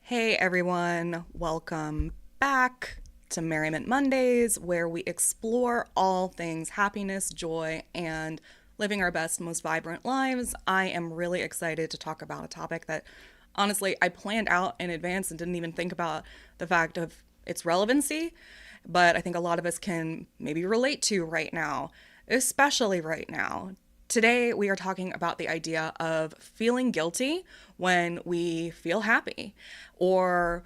Hey everyone, welcome back to Merriment Mondays, where we explore all things happiness, joy, and living our best, most vibrant lives. I am really excited to talk about a topic that honestly I planned out in advance and didn't even think about the fact of its relevancy, but I think a lot of us can maybe relate to right now, especially right now. Today, we are talking about the idea of feeling guilty when we feel happy, or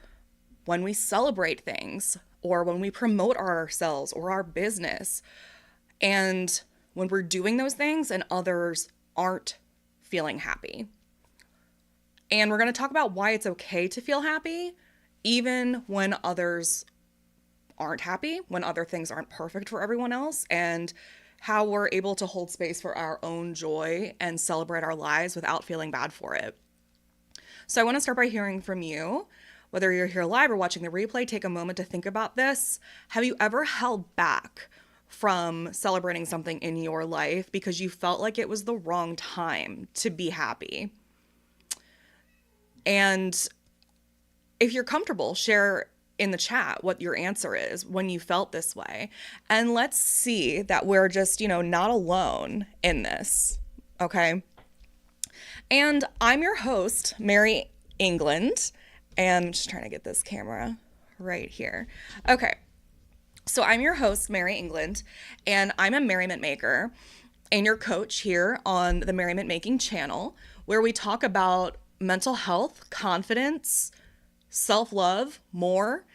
when we celebrate things, or when we promote ourselves or our business, and when we're doing those things and others aren't feeling happy. And we're going to talk about why it's okay to feel happy, even when others aren't happy, when other things aren't perfect for everyone else, and how we're able to hold space for our own joy and celebrate our lives without feeling bad for it. So I want to start by hearing from you. Whether you're here live or watching the replay, take a moment to think about this. Have you ever held back from celebrating something in your life because you felt like it was the wrong time to be happy? And if you're comfortable, share in the chat what your answer is when you felt this way. And let's see that we're just, not alone in this. Okay. And I'm your host, Mary England. And I'm just trying to get this camera right here. Okay. So I'm your host, Mary England, and I'm a merriment maker and your coach here on the Merriment Making channel, where we talk about mental health, confidence, self-love, more.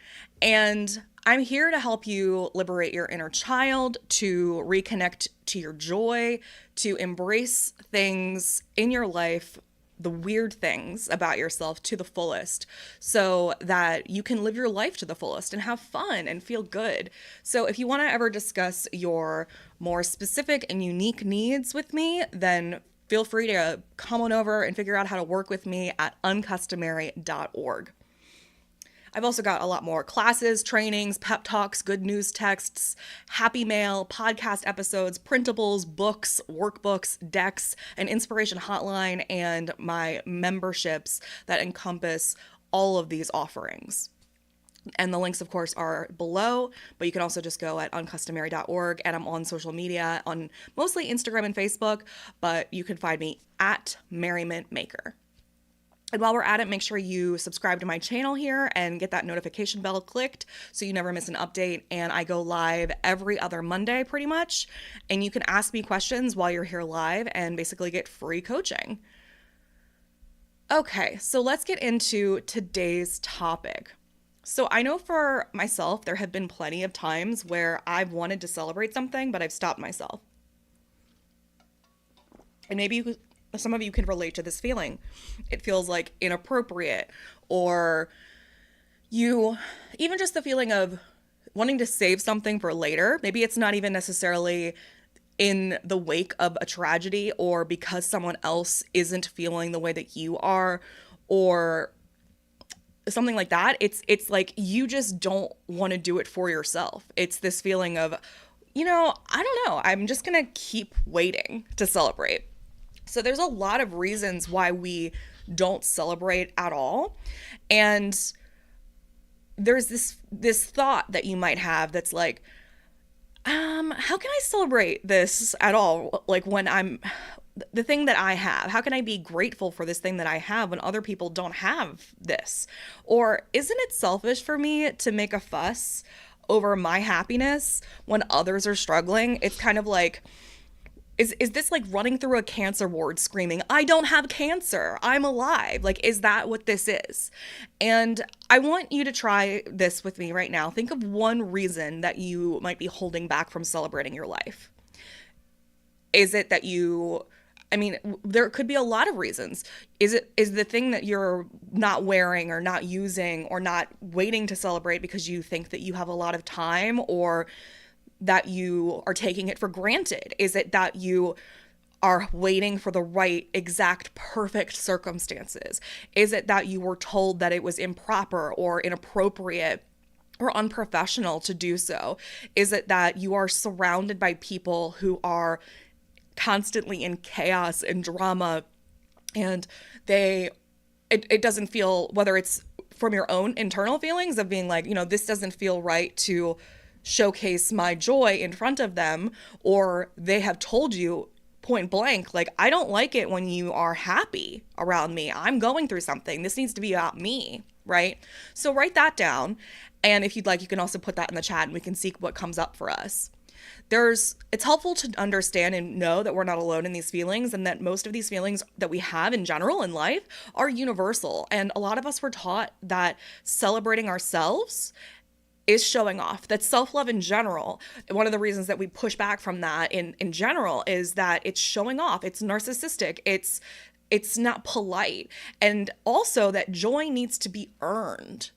And I'm here to help you liberate your inner child, to reconnect to your joy, to embrace things in your life, the weird things about yourself to the fullest, so that you can live your life to the fullest and have fun and feel good. So if you want to ever discuss your more specific and unique needs with me, then feel free to come on over and figure out how to work with me at uncustomary.org. I've also got a lot more classes, trainings, pep talks, good news texts, happy mail, podcast episodes, printables, books, workbooks, decks, an inspiration hotline, and my memberships that encompass all of these offerings. And the links, of course, are below, but you can also just go at uncustomary.org. And I'm on social media on mostly Instagram and Facebook, but you can find me at Merriment Maker. And while we're at it, make sure you subscribe to my channel here and get that notification bell clicked so you never miss an update. And I go live every other Monday pretty much. And you can ask me questions while you're here live and basically get free coaching. Okay, so let's get into today's topic. So I know for myself, there have been plenty of times where I've wanted to celebrate something, but I've stopped myself. And maybe some of you can relate to this feeling. It feels like inappropriate, or even just the feeling of wanting to save something for later. Maybe it's not even necessarily in the wake of a tragedy or because someone else isn't feeling the way that you are, or something like that. It's like you just don't want to do it for yourself. It's this feeling of, I don't know, I'm just going to keep waiting to celebrate. So there's a lot of reasons why we don't celebrate at all. And there's this thought that you might have that's like, how can I celebrate this at all? Like when I'm the thing that I have, how can I be grateful for this thing that I have when other people don't have this? Or isn't it selfish for me to make a fuss over my happiness when others are struggling? It's kind of like, is this like running through a cancer ward screaming, I don't have cancer, I'm alive? Like, is that what this is? And I want you to try this with me right now. Think of one reason that you might be holding back from celebrating your life. Is it that there could be a lot of reasons. Is the thing that you're not wearing or not using or not waiting to celebrate because you think that you have a lot of time, or that you are taking it for granted? Is it that you are waiting for the right, exact, perfect circumstances? Is it that you were told that it was improper or inappropriate or unprofessional to do so? Is it that you are surrounded by people who are constantly in chaos and drama, and it doesn't feel, whether it's from your own internal feelings of being like, this doesn't feel right to showcase my joy in front of them, or they have told you point blank, like, I don't like it when you are happy around me. I'm going through something. This needs to be about me, right? So write that down. And if you'd like, you can also put that in the chat and we can see what comes up for us. It's helpful to understand and know that we're not alone in these feelings, and that most of these feelings that we have in general in life are universal. And a lot of us were taught that celebrating ourselves is showing off, that self-love in general, one of the reasons that we push back from that in general is that it's showing off, it's narcissistic, it's not polite, and also that joy needs to be earned,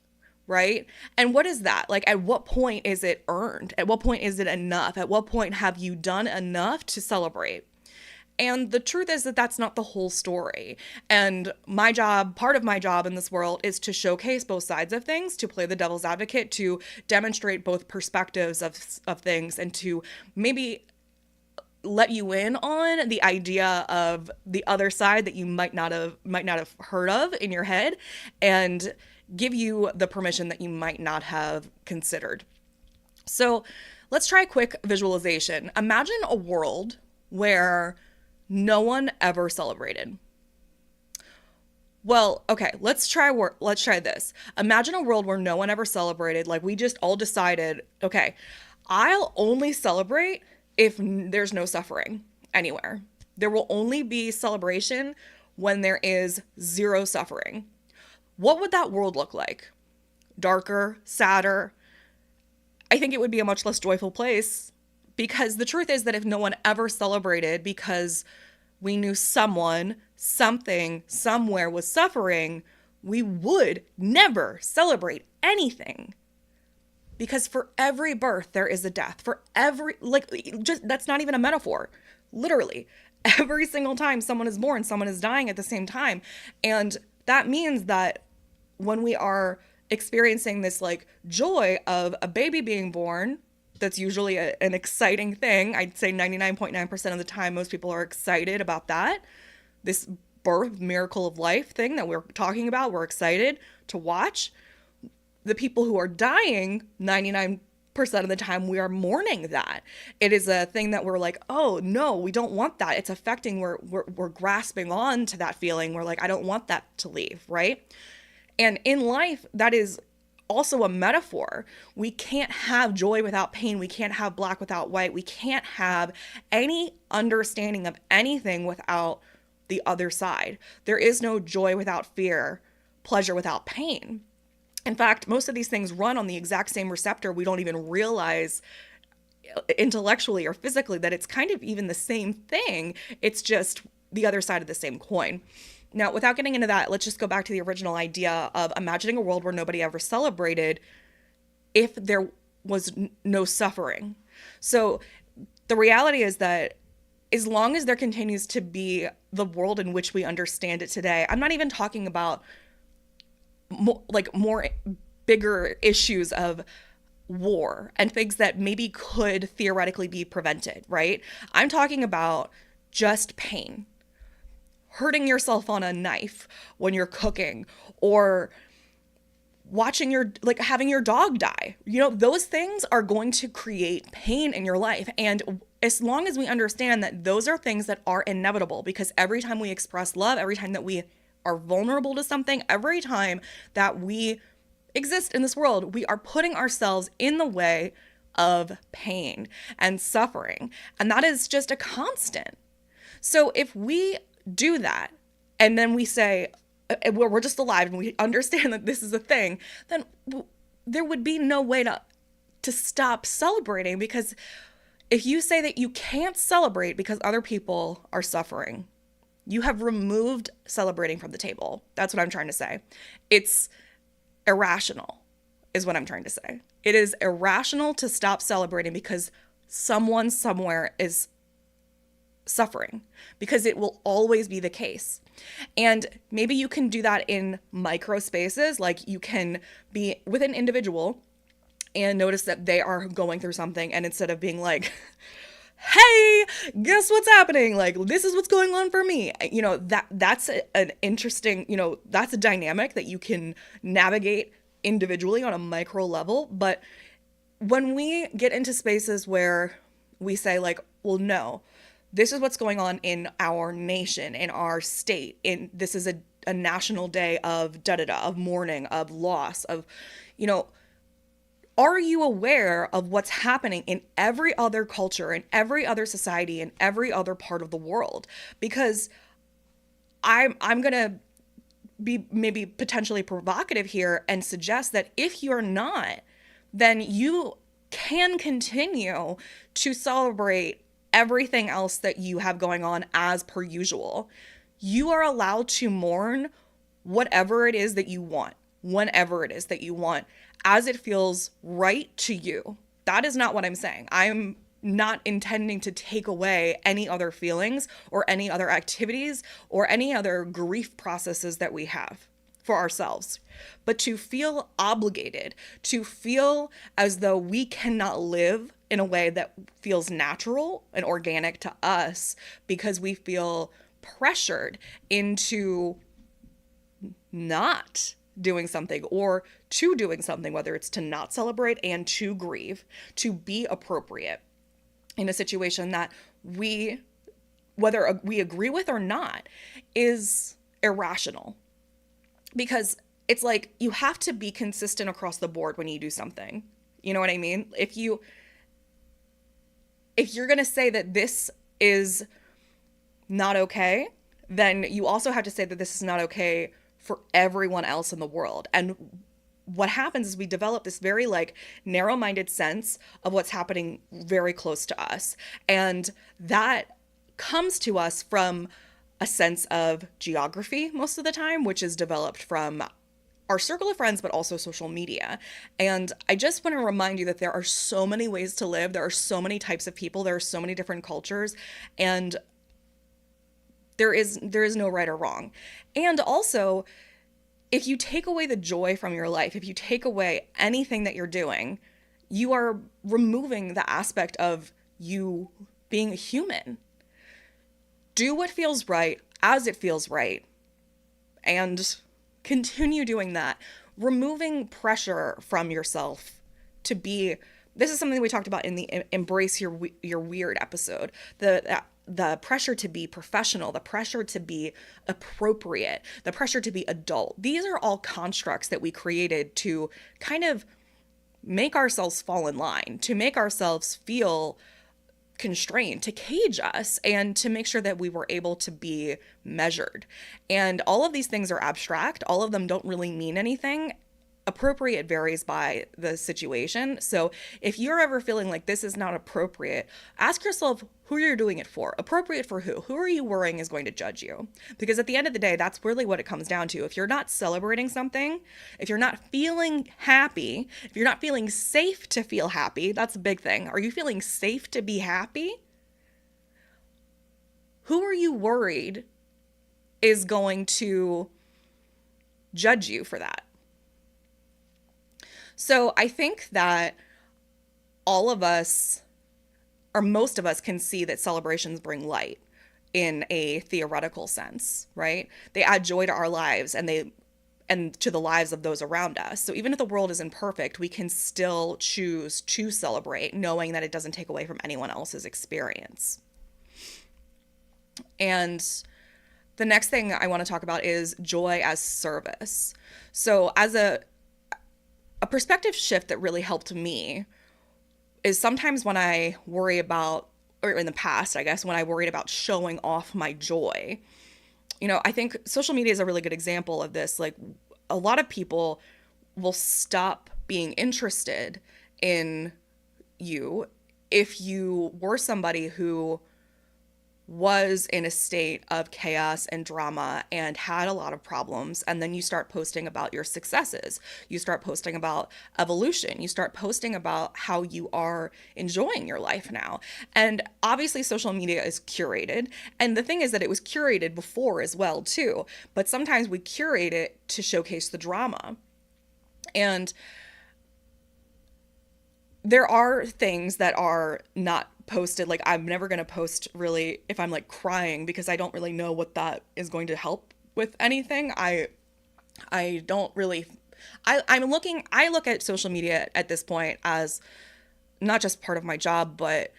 right? And what is that? Like, at what point is it earned? At what point is it enough? At what point have you done enough to celebrate? And the truth is that that's not the whole story. And my job, part of my job in this world, is to showcase both sides of things, to play the devil's advocate, to demonstrate both perspectives of things, and to maybe let you in on the idea of the other side that you might not have heard of in your head, and give you the permission that you might not have considered. So let's try a quick visualization. Imagine a world where no one ever celebrated. Well, okay, let's try this. Imagine a world where no one ever celebrated. Like, we just all decided, okay, I'll only celebrate if there's no suffering anywhere. There will only be celebration when there is zero suffering. What would that world look like? Darker, sadder? I think it would be a much less joyful place. Because the truth is that if no one ever celebrated because we knew someone, something, somewhere was suffering, we would never celebrate anything. Because for every birth, there is a death. For every, that's not even a metaphor. Literally, every single time someone is born, someone is dying at the same time. And that means that when we are experiencing this joy of a baby being born, that's usually an exciting thing. I'd say 99.9% of the time, most people are excited about that. This birth miracle of life thing that we're talking about, we're excited to watch. The people who are dying, 99% of the time, we are mourning that. It is a thing that we're like, oh no, we don't want that. It's affecting, we're grasping on to that feeling. We're like, I don't want that to leave, right? And in life, that is also a metaphor. We can't have joy without pain. We can't have black without white. We can't have any understanding of anything without the other side. There is no joy without fear, pleasure without pain. In fact, most of these things run on the exact same receptor. We don't even realize intellectually or physically that it's kind of even the same thing. It's just the other side of the same coin. Now, without getting into that, let's just go back to the original idea of imagining a world where nobody ever celebrated if there was no suffering. So the reality is that as long as there continues to be the world in which we understand it today, I'm not even talking about more bigger issues of war and things that maybe could theoretically be prevented, right? I'm talking about just pain. Hurting yourself on a knife when you're cooking, or watching having your dog die. Those things are going to create pain in your life. And as long as we understand that those are things that are inevitable, because every time we express love, every time that we are vulnerable to something, every time that we exist in this world, we are putting ourselves in the way of pain and suffering. And that is just a constant. So if we do that, and then we say, we're just alive and we understand that this is a thing, then there would be no way to stop celebrating. Because if you say that you can't celebrate because other people are suffering, you have removed celebrating from the table. That's what I'm trying to say. It's irrational, is what I'm trying to say. It is irrational to stop celebrating because someone somewhere is suffering, because it will always be the case. And maybe you can do that in micro spaces. Like, you can be with an individual and notice that they are going through something, and instead of being like, hey, guess what's happening? Like, this is what's going on for me. You know, that's an interesting, you know, that's a dynamic that you can navigate individually on a micro level. But when we get into spaces where we say, like, well, no, this is what's going on in our nation, in our state, in this is a national day of da da da, of mourning, of loss, of, you know, are you aware of what's happening in every other culture, in every other society, in every other part of the world? Because I'm gonna be maybe potentially provocative here and suggest that if you're not, then you can continue to celebrate everything else that you have going on as per usual. You are allowed to mourn whatever it is that you want, whenever it is that you want, as it feels right to you. That is not what I'm saying. I'm not intending to take away any other feelings or any other activities or any other grief processes that we have for ourselves, but to feel obligated, to feel as though we cannot live in a way that feels natural and organic to us because we feel pressured into not doing something or to doing something, whether it's to not celebrate and to grieve, to be appropriate in a situation that we, whether we agree with or not, is irrational. Because it's like you have to be consistent across the board when you do something. You know what I mean? If you're going to say that this is not okay, then you also have to say that this is not okay for everyone else in the world. And what happens is we develop this very like narrow-minded sense of what's happening very close to us. And that comes to us from a sense of geography most of the time, which is developed from our circle of friends, but also social media. And I just want to remind you that there are so many ways to live. There are so many types of people. There are so many different cultures. And there is no right or wrong. And also, if you take away the joy from your life, if you take away anything that you're doing, you are removing the aspect of you being a human. Do what feels right as it feels right, and continue doing that. Removing pressure from yourself to be, this is something we talked about in the Embrace Your Weird episode. The pressure to be professional, the pressure to be appropriate, the pressure to be adult. These are all constructs that we created to kind of make ourselves fall in line, to make ourselves feel constrained, to cage us, and to make sure that we were able to be measured. And all of these things are abstract. All of them don't really mean anything. Appropriate varies by the situation. So if you're ever feeling like this is not appropriate, ask yourself who you're doing it for. Appropriate for who? Who are you worrying is going to judge you? Because at the end of the day, that's really what it comes down to. If you're not celebrating something, if you're not feeling happy, if you're not feeling safe to feel happy, that's a big thing. Are you feeling safe to be happy? Who are you worried is going to judge you for that? So I think that all of us, or most of us, can see that celebrations bring light in a theoretical sense, right? They add joy to our lives and to the lives of those around us. So even if the world isn't perfect, we can still choose to celebrate, knowing that it doesn't take away from anyone else's experience. And the next thing I want to talk about is joy as service. So as a perspective shift that really helped me is sometimes when I worry about, or in the past, I guess, when I worried about showing off my joy. You know, I think social media is a really good example of this. Like, a lot of people will stop being interested in you if you were somebody who was in a state of chaos and drama and had a lot of problems, and then you start posting about your successes. You start posting about evolution. You start posting about how you are enjoying your life now. And obviously social media is curated, and the thing is that it was curated before as well too, but sometimes we curate it to showcase the drama. And there are things that are not posted, like I'm never going to post really if I'm like crying, because I don't really know what that is going to help with anything. I don't really I look at social media at this point as not just part of my job, but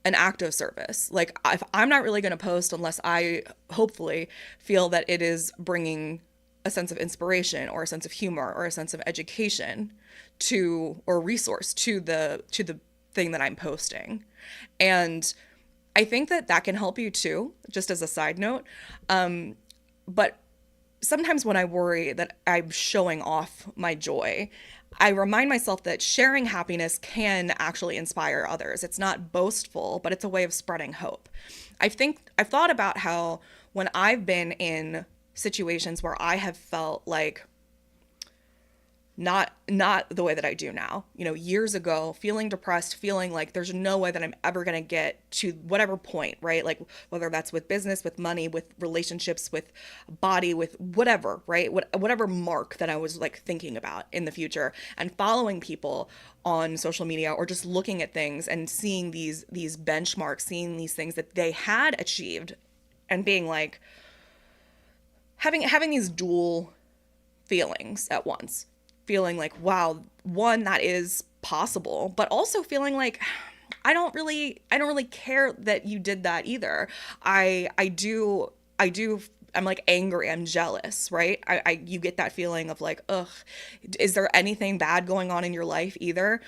an act of service. Like if I'm not really going to post unless I hopefully feel that it is bringing a sense of inspiration or a sense of humor or a sense of education to, or resource to the thing that I'm posting. And I think that that can help you too, just as a side note. But sometimes when I worry that I'm showing off my joy, I remind myself that sharing happiness can actually inspire others. It's not boastful, but it's a way of spreading hope. I've thought about how when I've been in situations where I have felt like not the way that I do now. You know, years ago, feeling depressed, feeling like there's no way that I'm ever going to get to whatever point, right? Like whether that's with business, with money, with relationships, with body, with whatever, right? Whatever mark that I was like thinking about in the future, and following people on social media or just looking at things and seeing these benchmarks, seeing these things that they had achieved, and being like having these dual feelings at once. Feeling like, wow, one, that is possible, but also feeling like I don't really care that you did that either. I do I'm like angry, I'm jealous, right? You get that feeling of like, ugh, is there anything bad going on in your life either?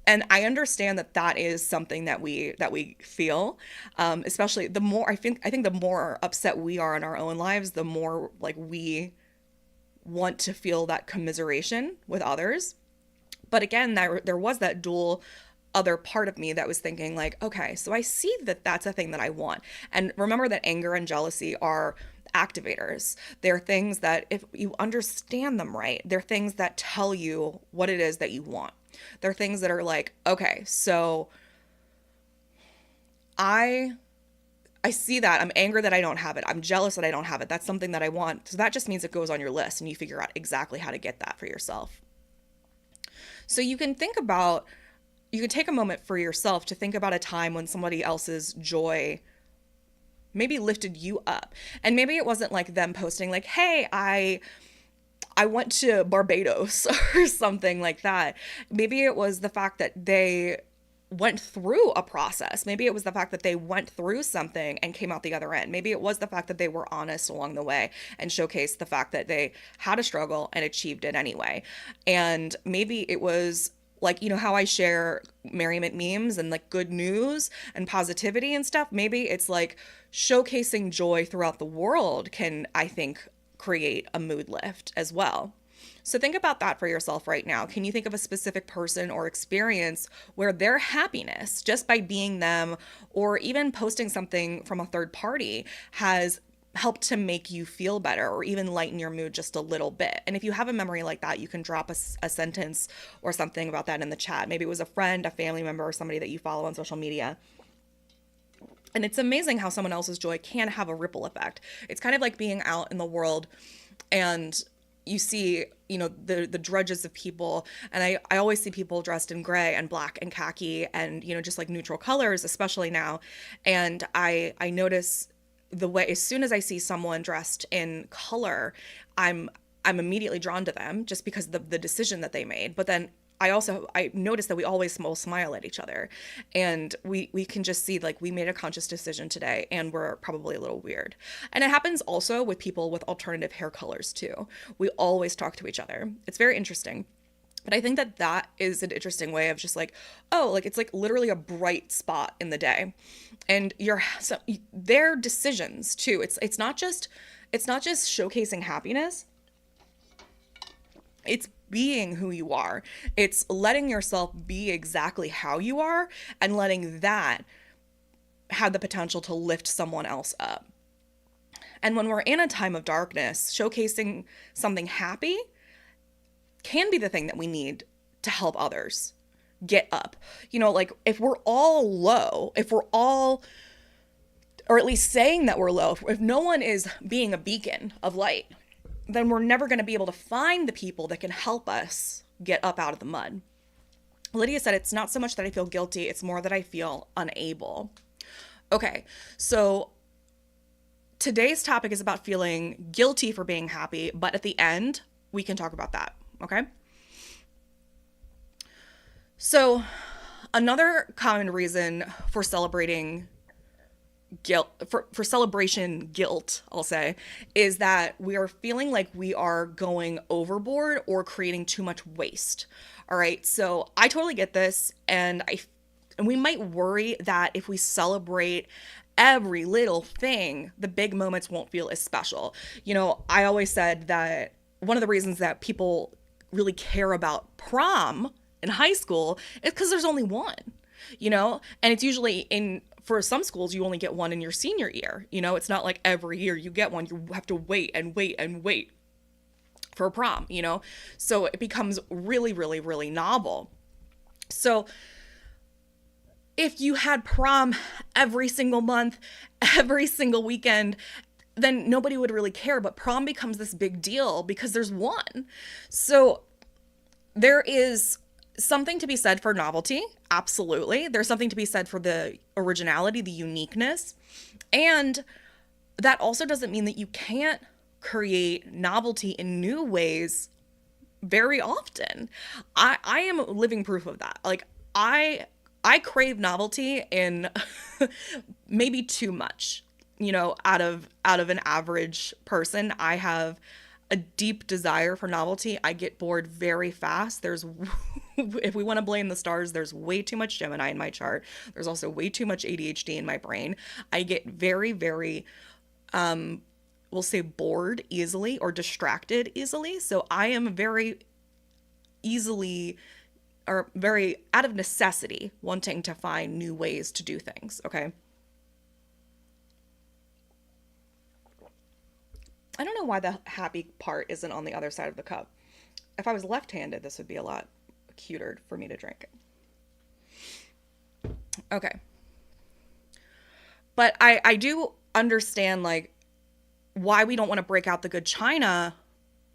And I understand that that is something that we feel, especially the more I think the more upset we are in our own lives, the more like we want to feel that commiseration with others. But again, there was that dual other part of me that was thinking like, okay, so I see that that's a thing that I want. And remember that anger and jealousy are activators. They're things that if you understand them right, they're things that tell you what it is that you want. They're things that are like, okay, so I see that. I'm angry that I don't have it. I'm jealous that I don't have it. That's something that I want. So that just means it goes on your list and you figure out exactly how to get that for yourself. So you can take a moment for yourself to think about a time when somebody else's joy maybe lifted you up. And maybe it wasn't like them posting like, hey, I went to Barbados or something like that. Maybe it was the fact that they went through a process. Maybe it was the fact that they went through something and came out the other end. Maybe it was the fact that they were honest along the way and showcased the fact that they had a struggle and achieved it anyway. And maybe it was like, you know how I share Merriment memes and like good news and positivity and stuff. Maybe it's like showcasing joy throughout the world can, I think, create a mood lift as well. So think about that for yourself right now. Can you think of a specific person or experience where their happiness, just by being them or even posting something from a third party, has helped to make you feel better or even lighten your mood just a little bit? And if you have a memory like that, you can drop a sentence or something about that in the chat. Maybe it was a friend, a family member, or somebody that you follow on social media. And it's amazing how someone else's joy can have a ripple effect. It's kind of like being out in the world and you see, you know, the drudges of people. And I always see people dressed in gray and black and khaki and, you know, just like neutral colors, especially now. And I notice the way, as soon as I see someone dressed in color, I'm immediately drawn to them just because of the decision that they made. But then I notice that we always will smile at each other, and we can just see like we made a conscious decision today and we're probably a little weird. And it happens also with people with alternative hair colors too. We always talk to each other. It's very interesting. But I think that that is an interesting way of just like, oh, like it's like literally a bright spot in the day. And their decisions too. It's not just showcasing happiness. It's being who you are. It's letting yourself be exactly how you are and letting that have the potential to lift someone else up. And when we're in a time of darkness, showcasing something happy can be the thing that we need to help others get up. You know, like if we're all low, or at least saying that we're low, if no one is being a beacon of light, then we're never going to be able to find the people that can help us get up out of the mud. Lydia said, it's not so much that I feel guilty, it's more that I feel unable. Okay, so today's topic is about feeling guilty for being happy, but at the end, we can talk about that, okay? So, another common reason for celebrating guilt, for celebration guilt, I'll say, is that we are feeling like we are going overboard or creating too much waste. All right, so I totally get this, and we might worry that if we celebrate every little thing, the big moments won't feel as special. I always said that one of the reasons that people really care about prom in high school is because there's only one, and it's usually for some schools, you only get one in your senior year. It's not like every year you get one. You have to wait and wait and wait for prom, so it becomes really, really, really novel. So if you had prom every single month, every single weekend, then nobody would really care. But prom becomes this big deal because there's one. So there is something to be said for novelty. Absolutely. There's something to be said for the originality, the uniqueness. And that also doesn't mean that you can't create novelty in new ways very often. I am living proof of that. Like I crave novelty in maybe too much, out of an average person. I have a deep desire for novelty. I get bored very fast. If we want to blame the stars, there's way too much Gemini in my chart. There's also way too much ADHD in my brain. I get very, very, we'll say bored easily or distracted easily. So I am very easily or very out of necessity wanting to find new ways to do things. Okay. I don't know why the happy part isn't on the other side of the cup. If I was left-handed, this would be a lot cuter for me to drink. Okay. But I do understand, like, why we don't want to break out the good china,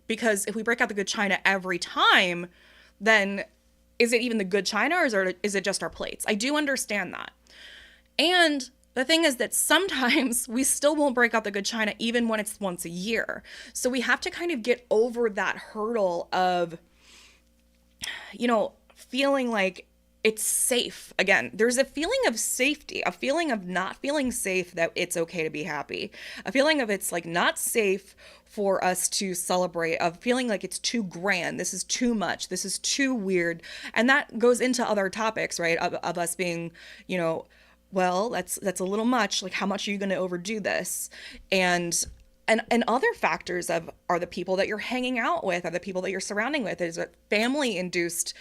because if we break out the good china every time, then is it even the good china, or is it just our plates? I do understand that. And the thing is that sometimes we still won't break out the good china even when it's once a year. So we have to kind of get over that hurdle of, feeling like it's safe. Again, there's a feeling of safety, a feeling of not feeling safe that it's okay to be happy, a feeling of it's like not safe for us to celebrate, of feeling like it's too grand, this is too much, this is too weird. And that goes into other topics, right, of us being, well, that's a little much, like how much are you going to overdo this? And other factors are the people that you're hanging out with, are the people that you're surrounding with. Is it family induced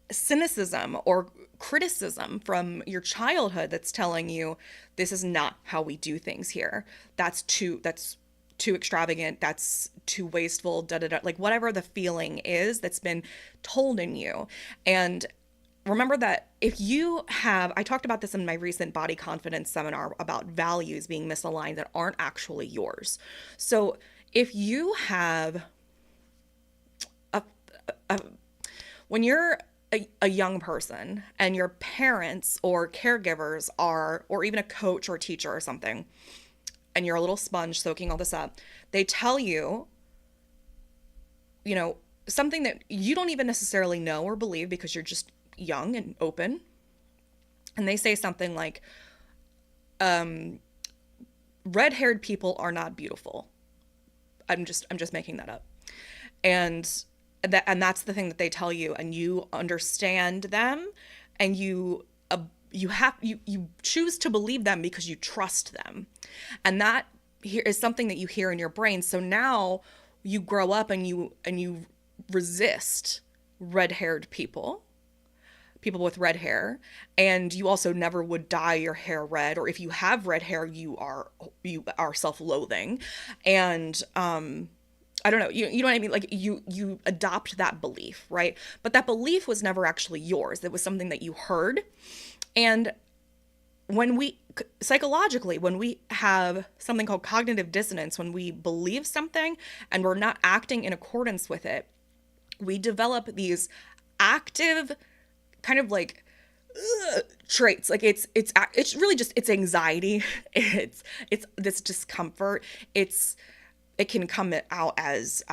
cynicism or criticism from your childhood that's telling you this is not how we do things here. That's too extravagant, that's too wasteful, da da da, like whatever the feeling is that's been told in you. And remember that if you have, I talked about this in my recent body confidence seminar about values being misaligned that aren't actually yours. So if you have when you're a young person and your parents or caregivers are, or even a coach or a teacher or something, and you're a little sponge soaking all this up, they tell you, something that you don't even necessarily know or believe because you're just young and open. And they say something like, red-haired people are not beautiful. I'm just making that up. And that's the thing that they tell you, and you understand them, and you choose to believe them because you trust them. And that here is something that you hear in your brain. So now you grow up and you resist red-haired people with red hair, and you also never would dye your hair red, or if you have red hair, you are self-loathing. And I don't know, you know what I mean? Like you adopt that belief, right? But that belief was never actually yours. It was something that you heard. And psychologically, when we have something called cognitive dissonance, when we believe something and we're not acting in accordance with it, we develop these active kind of like traits. Like it's really just it's anxiety. It's this discomfort. It can come out as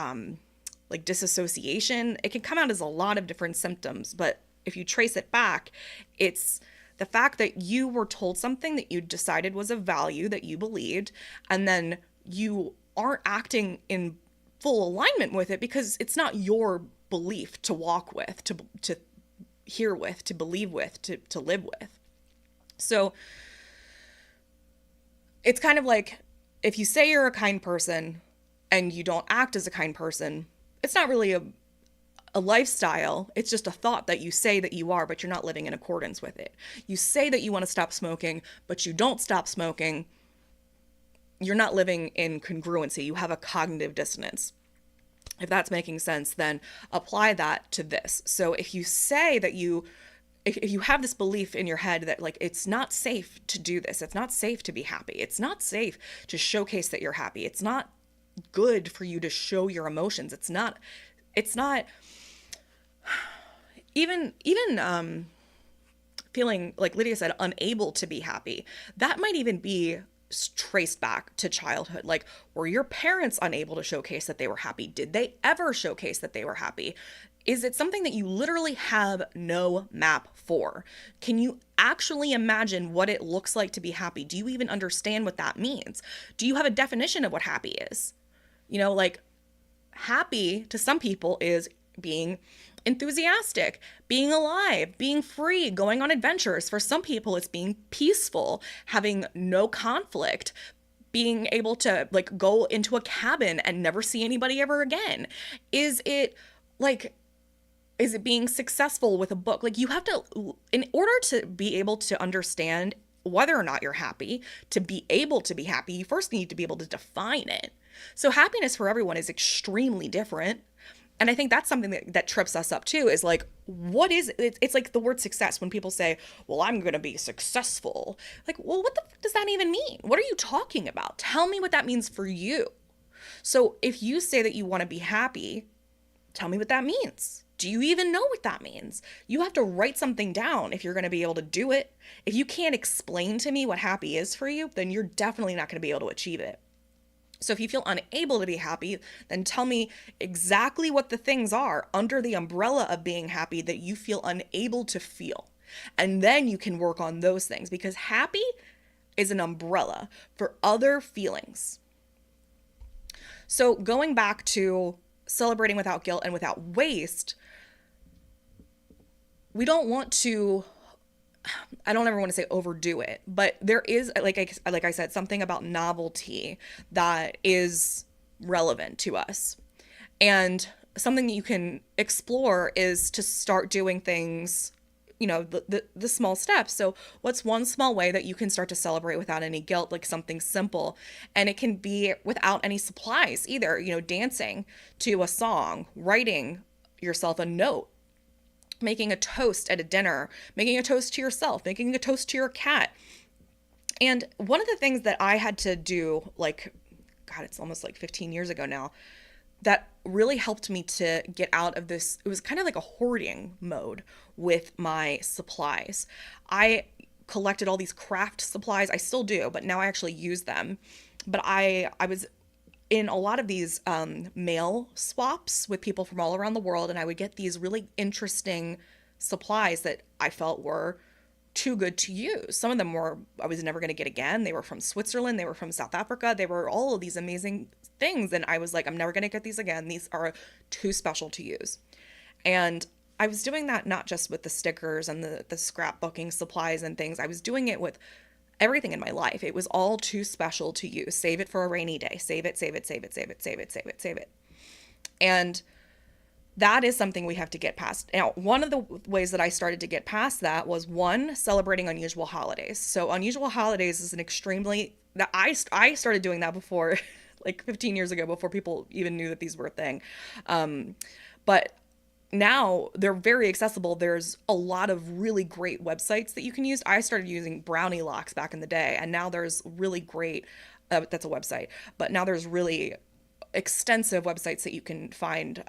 like disassociation. It can come out as a lot of different symptoms, but if you trace it back, it's the fact that you were told something that you decided was a value that you believed, and then you aren't acting in full alignment with it because it's not your belief to walk with, to hear with, to believe with, to live with. So it's kind of like if you say you're a kind person and you don't act as a kind person, it's not really a lifestyle. It's just a thought that you say that you are, but you're not living in accordance with it. You say that you want to stop smoking, but you don't stop smoking. You're not living in congruency. You have a cognitive dissonance. If that's making sense, then apply that to this. So if you say that if you have this belief in your head that like it's not safe to do this, it's not safe to be happy, it's not safe to showcase that you're happy, it's not good for you to show your emotions, it's not even feeling, like Lydia said, unable to be happy, that might even be traced back to childhood. Like, were your parents unable to showcase that they were happy? Did they ever showcase that they were happy? Is it something that you literally have no map for? Can you actually imagine what it looks like to be happy? Do you even understand what that means? Do you have a definition of what happy is? Like, happy to some people is being enthusiastic, being alive, being free, going on adventures. For some people, it's being peaceful, having no conflict, being able to like go into a cabin and never see anybody ever again. Is it being successful with a book? Like, you have to, in order to be able to understand whether or not you're happy, to be able to be happy, you first need to be able to define it. So happiness for everyone is extremely different. And I think that's something that trips us up too, is like, what is it? It's like the word success. When people say, well, I'm going to be successful. Like, well, what the fuck does that even mean? What are you talking about? Tell me what that means for you. So if you say that you want to be happy, tell me what that means. Do you even know what that means? You have to write something down if you're going to be able to do it. If you can't explain to me what happy is for you, then you're definitely not going to be able to achieve it. So if you feel unable to be happy, then tell me exactly what the things are under the umbrella of being happy that you feel unable to feel. And then you can work on those things, because happy is an umbrella for other feelings. So going back to celebrating without guilt and without waste, we don't want to, I don't ever want to say overdo it, but there is, like I said, something about novelty that is relevant to us. And something that you can explore is to start doing things, the small steps. So what's one small way that you can start to celebrate without any guilt? Like something simple. And it can be without any supplies either, dancing to a song, writing yourself a note, making a toast at a dinner, making a toast to yourself, making a toast to your cat. And one of the things that I had to do, like, God, it's almost like 15 years ago now, that really helped me to get out of this, it was kind of like a hoarding mode with my supplies. I collected all these craft supplies. I still do, but now I actually use them. But I was in a lot of these mail swaps with people from all around the world, and I would get these really interesting supplies that I felt were too good to use. Some of them I was never going to get again. They were from Switzerland, they were from South Africa, they were all of these amazing things, and I was like, I'm never going to get these again. These are too special to use. And I was doing that not just with the stickers and the scrapbooking supplies and things. I was doing it with everything in my life. It was all too special to use. Save it for a rainy day. Save it, save it, save it, save it, save it, save it, save it. And that is something we have to get past. Now, one of the ways that I started to get past that was, one, celebrating unusual holidays. So unusual holidays is an extremely, that I started doing that before, like 15 years ago, before people even knew that these were a thing. But now they're very accessible. There's a lot of really great websites that you can use. I started using Brownie Locks back in the day, and now there's really great, that's a website, but now there's really extensive websites that you can find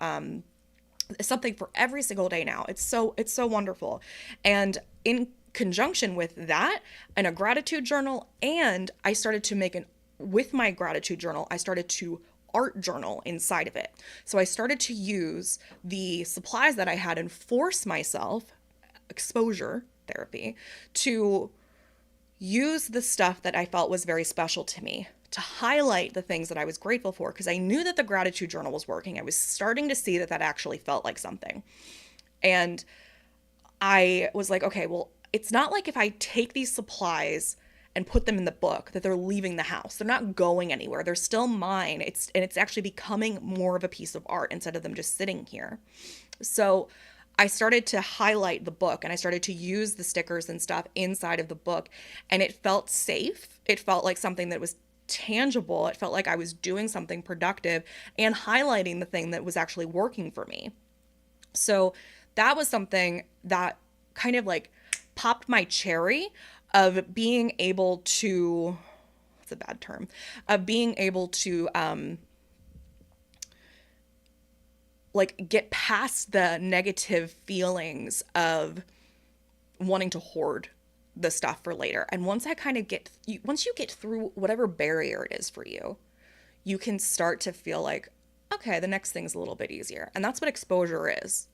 something for every single day now. It's so wonderful. And in conjunction with that, and a gratitude journal, and I started to make an with my gratitude journal, I started to art journal inside of it. So I started to use the supplies that I had and force myself, exposure therapy, to use the stuff that I felt was very special to me to highlight the things that I was grateful for, because I knew that the gratitude journal was working. I was starting to see that that actually felt like something. And I was like, okay, well, it's not like if I take these supplies and put them in the book that they're leaving the house. They're not going anywhere. They're still mine. It's actually becoming more of a piece of art instead of them just sitting here. So I started to highlight the book and I started to use the stickers and stuff inside of the book, and it felt safe. It felt like something that was tangible. It felt like I was doing something productive and highlighting the thing that was actually working for me. So that was something that kind of like popped my cherry of being able to, that's a bad term, of being able to like get past the negative feelings of wanting to hoard the stuff for later. And once I kind of once you get through whatever barrier it is for you, you can start to feel like, okay, the next thing's a little bit easier. And that's what exposure is.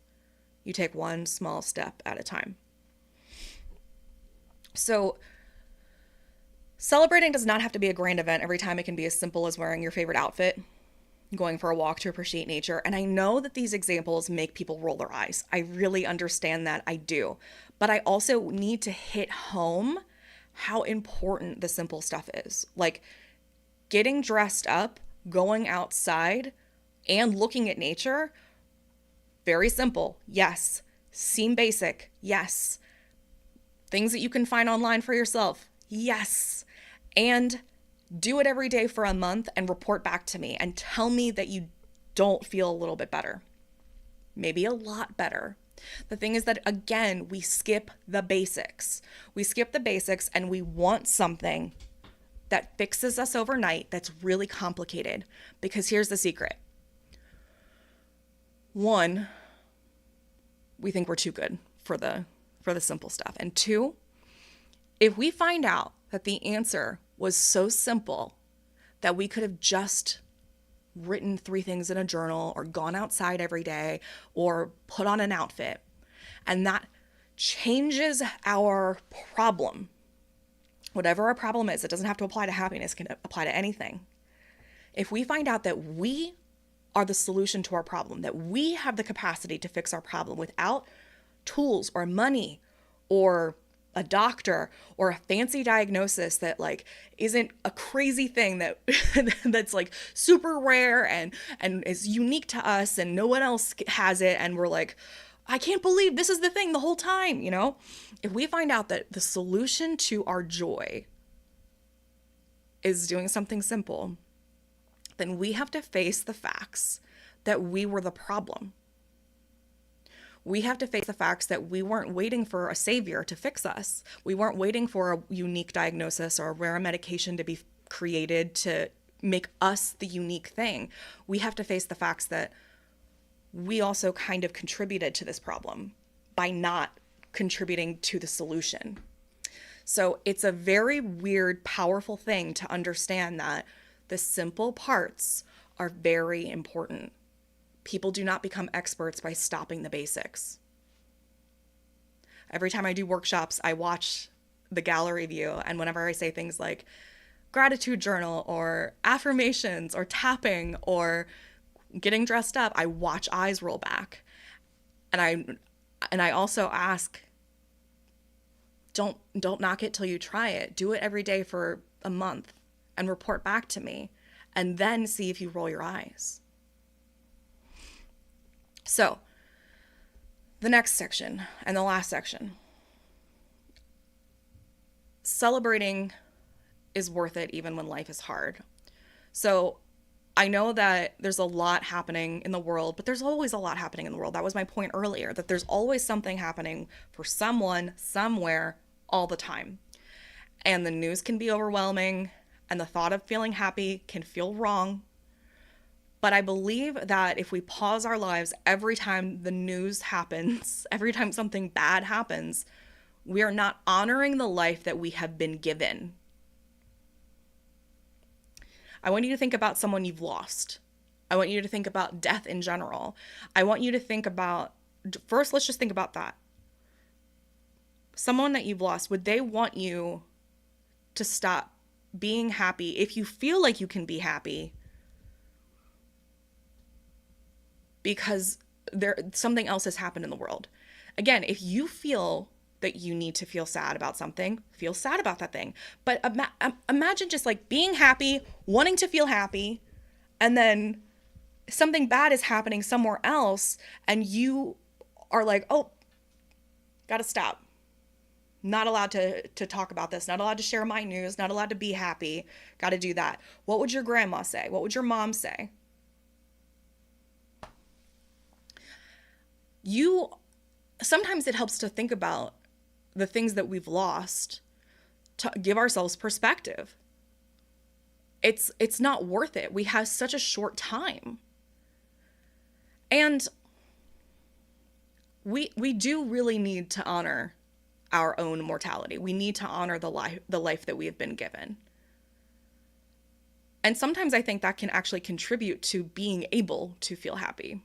You take one small step at a time. So celebrating does not have to be a grand event every time. It can be as simple as wearing your favorite outfit, going for a walk to appreciate nature. And I know that these examples make people roll their eyes. I really understand that. I do. But I also need to hit home how important the simple stuff is. Like getting dressed up, going outside, and looking at nature. Very simple. Yes. Seem basic. Yes. Things that you can find online for yourself. Yes. And do it every day for a month and report back to me and tell me that you don't feel a little bit better. Maybe a lot better. The thing is that, again, we skip the basics. We skip the basics and we want something that fixes us overnight that's really complicated. Because here's the secret. One, we think we're too good for the simple stuff. And two, if we find out that the answer was so simple that we could have just written 3 things in a journal or gone outside every day or put on an outfit, and that changes our problem, whatever our problem is, it doesn't have to apply to happiness, it can apply to anything. If we find out that we are the solution to our problem, that we have the capacity to fix our problem without tools or money or a doctor or a fancy diagnosis that like isn't a crazy thing that that's like super rare and is unique to us and no one else has it, and we're like, I can't believe this is the thing the whole time, you know? If we find out that the solution to our joy is doing something simple, then we have to face the facts that we were the problem. We have to face the facts that we weren't waiting for a savior to fix us. We weren't waiting for a unique diagnosis or a rare medication to be created to make us the unique thing. We have to face the facts that we also kind of contributed to this problem by not contributing to the solution. So it's a very weird, powerful thing to understand that the simple parts are very important. People do not become experts by stopping the basics. Every time I do workshops, I watch the gallery view, and whenever I say things like gratitude journal or affirmations or tapping or getting dressed up, I watch eyes roll back. And I also ask, don't knock it till you try it. Do it every day for a month and report back to me, and then see if you roll your eyes. So, the next section and the last section. Celebrating is worth it even when life is hard. So, I know that there's a lot happening in the world, but there's always a lot happening in the world. That was my point earlier, that there's always something happening for someone, somewhere, all the time. And the news can be overwhelming, and the thought of feeling happy can feel wrong. But I believe that if we pause our lives every time the news happens, every time something bad happens, we are not honoring the life that we have been given. I want you to think about someone you've lost. I want you to think about death in general. I want you to think about, first, let's just think about that. Someone that you've lost, would they want you to stop being happy if you feel like you can be happy because something else has happened in the world? Again, if you feel that you need to feel sad about something, feel sad about that thing. But imagine just like being happy, wanting to feel happy, and then something bad is happening somewhere else, and you are like, oh, gotta stop. Not allowed to talk about this, not allowed to share my news, not allowed to be happy, gotta do that. What would your grandma say? What would your mom say? Sometimes it helps to think about the things that we've lost to give ourselves perspective. It's not worth it. We have such a short time. And we do really need to honor our own mortality. We need to honor the life that we have been given. And sometimes I think that can actually contribute to being able to feel happy,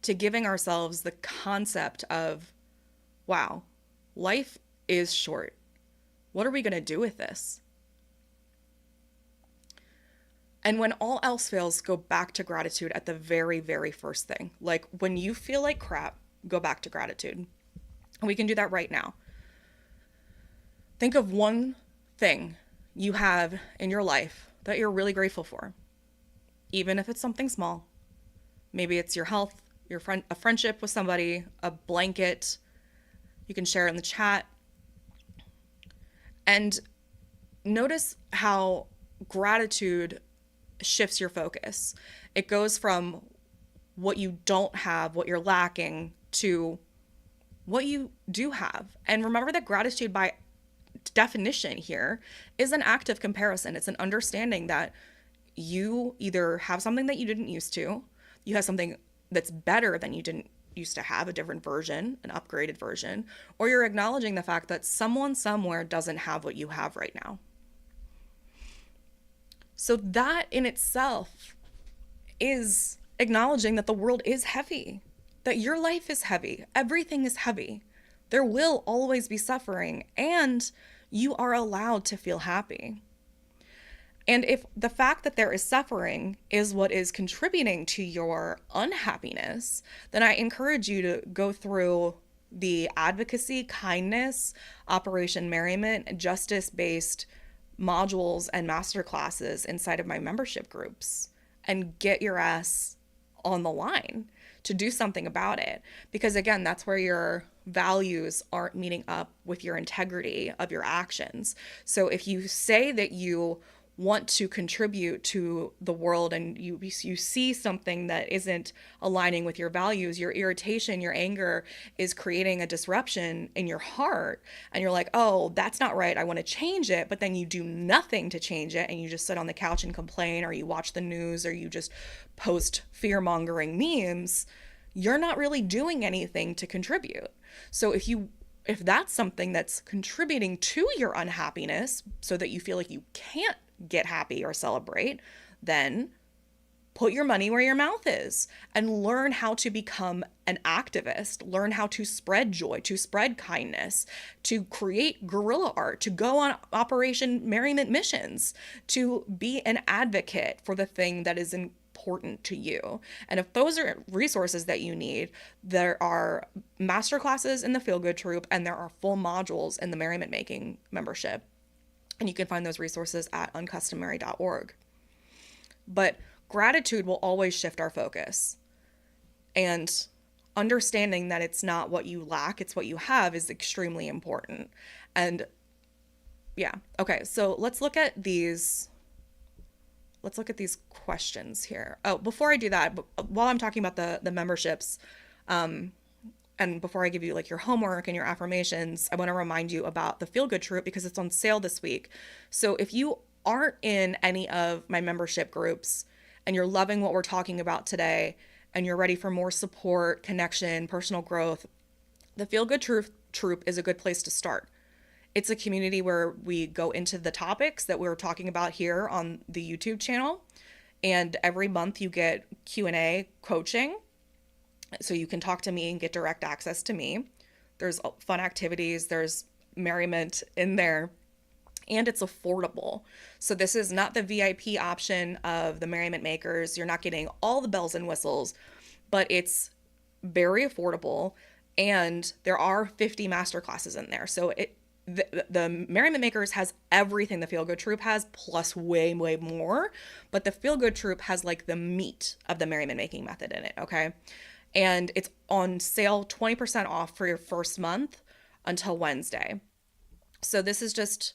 to giving ourselves the concept of, wow, life is short. What are we going to do with this? And when all else fails, go back to gratitude at the very, very first thing. Like when you feel like crap, go back to gratitude. And we can do that right now. Think of one thing you have in your life that you're really grateful for, even if it's something small. Maybe it's your health, a friendship with somebody, a blanket. You can share it in the chat. And notice how gratitude shifts your focus. It goes from what you don't have, what you're lacking, to what you do have. And remember that gratitude, by definition here, is an act of comparison. It's an understanding that you either have something that you didn't used to, you have something that's better than you didn't used to have, a different version, an upgraded version, or you're acknowledging the fact that someone somewhere doesn't have what you have right now. So that in itself is acknowledging that the world is heavy, that your life is heavy, everything is heavy. There will always be suffering, and you are allowed to feel happy. And if the fact that there is suffering is what is contributing to your unhappiness, then I encourage you to go through the advocacy, kindness, Operation Merriment, justice-based modules and masterclasses inside of my membership groups and get your ass on the line to do something about it. Because again, that's where your values aren't meeting up with your integrity of your actions. So if you say that you want to contribute to the world and you see something that isn't aligning with your values, your irritation, your anger is creating a disruption in your heart, and you're like, oh, that's not right, I want to change it, but then you do nothing to change it and you just sit on the couch and complain, or you watch the news, or you just post fear-mongering memes, you're not really doing anything to contribute. So if that's something that's contributing to your unhappiness so that you feel like you can't get happy or celebrate, then put your money where your mouth is and learn how to become an activist, learn how to spread joy, to spread kindness, to create guerrilla art, to go on Operation Merriment missions, to be an advocate for the thing that is important to you. And if those are resources that you need, there are masterclasses in the Feel Good Troop, and there are full modules in the Merriment Making membership. And you can find those resources at uncustomary.org. But gratitude will always shift our focus. And understanding that it's not what you lack, it's what you have, is extremely important. And yeah, okay, so let's look at these questions here. Oh, before I do that, while I'm talking about the memberships, and before I give you like your homework and your affirmations, I want to remind you about the Feel Good Troop because it's on sale this week. So if you aren't in any of my membership groups and you're loving what we're talking about today, and you're ready for more support, connection, personal growth, the Feel Good Troop is a good place to start. It's a community where we go into the topics that we're talking about here on the YouTube channel, and every month you get Q&A coaching, so you can talk to me and get direct access to me. There's fun activities, there's Merriment in there, and it's affordable. So this is not the VIP option of the Merriment makers. You're not getting all the bells and whistles, but it's very affordable, and there are 50 masterclasses in there. So the Merriment Makers has everything the Feel Good Troop has, plus way, way more. But the Feel Good Troop has like the meat of the Merriment making method in it, okay? And it's on sale 20% off for your first month until Wednesday. So this is just,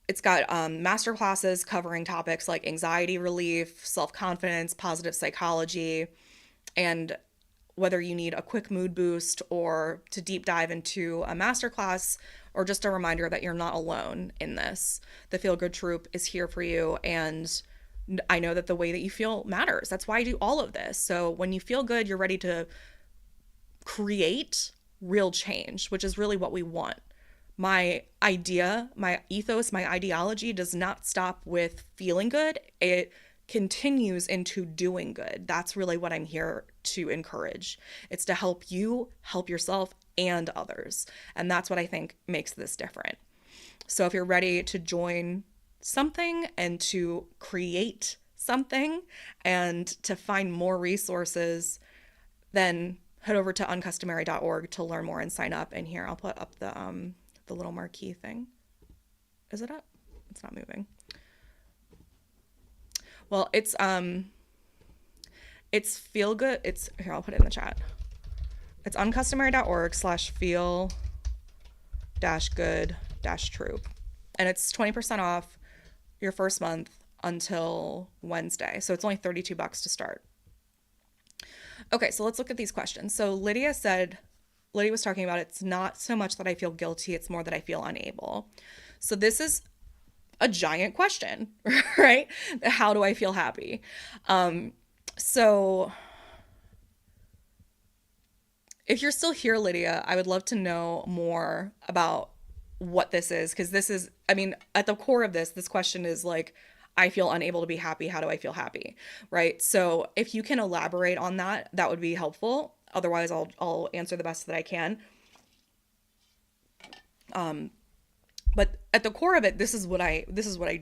it's got master classes covering topics like anxiety relief, self-confidence, positive psychology, and whether you need a quick mood boost or to deep dive into a masterclass, or just a reminder that you're not alone in this. The Feel Good Troop is here for you, and I know that the way that you feel matters. That's why I do all of this. So when you feel good, you're ready to create real change, which is really what we want. My idea, my ethos, my ideology does not stop with feeling good. It continues into doing good. That's really what I'm here to encourage. It's to help you help yourself and others. And that's what I think makes this different. So if you're ready to join something and to create something and to find more resources, then head over to uncustomary.org to learn more and sign up. And here I'll put up the little marquee thing. Is it up? It's not moving. Well, it's feel good. It's here, I'll put it in the chat. It's uncustomary.org/feel-good-troop. And it's 20% off your first month until Wednesday. So it's only $32 to start. Okay, so let's look at these questions. So Lydia was talking about, it's not so much that I feel guilty, it's more that I feel unable. So this is a giant question, right? How do I feel happy? So if you're still here, Lydia, I would love to know more about what this is, because this is, I mean, at the core of this question is like, I feel unable to be happy. How do I feel happy? Right? So if you can elaborate on that, that would be helpful. Otherwise, I'll answer the best that I can. But at the core of it, this is what I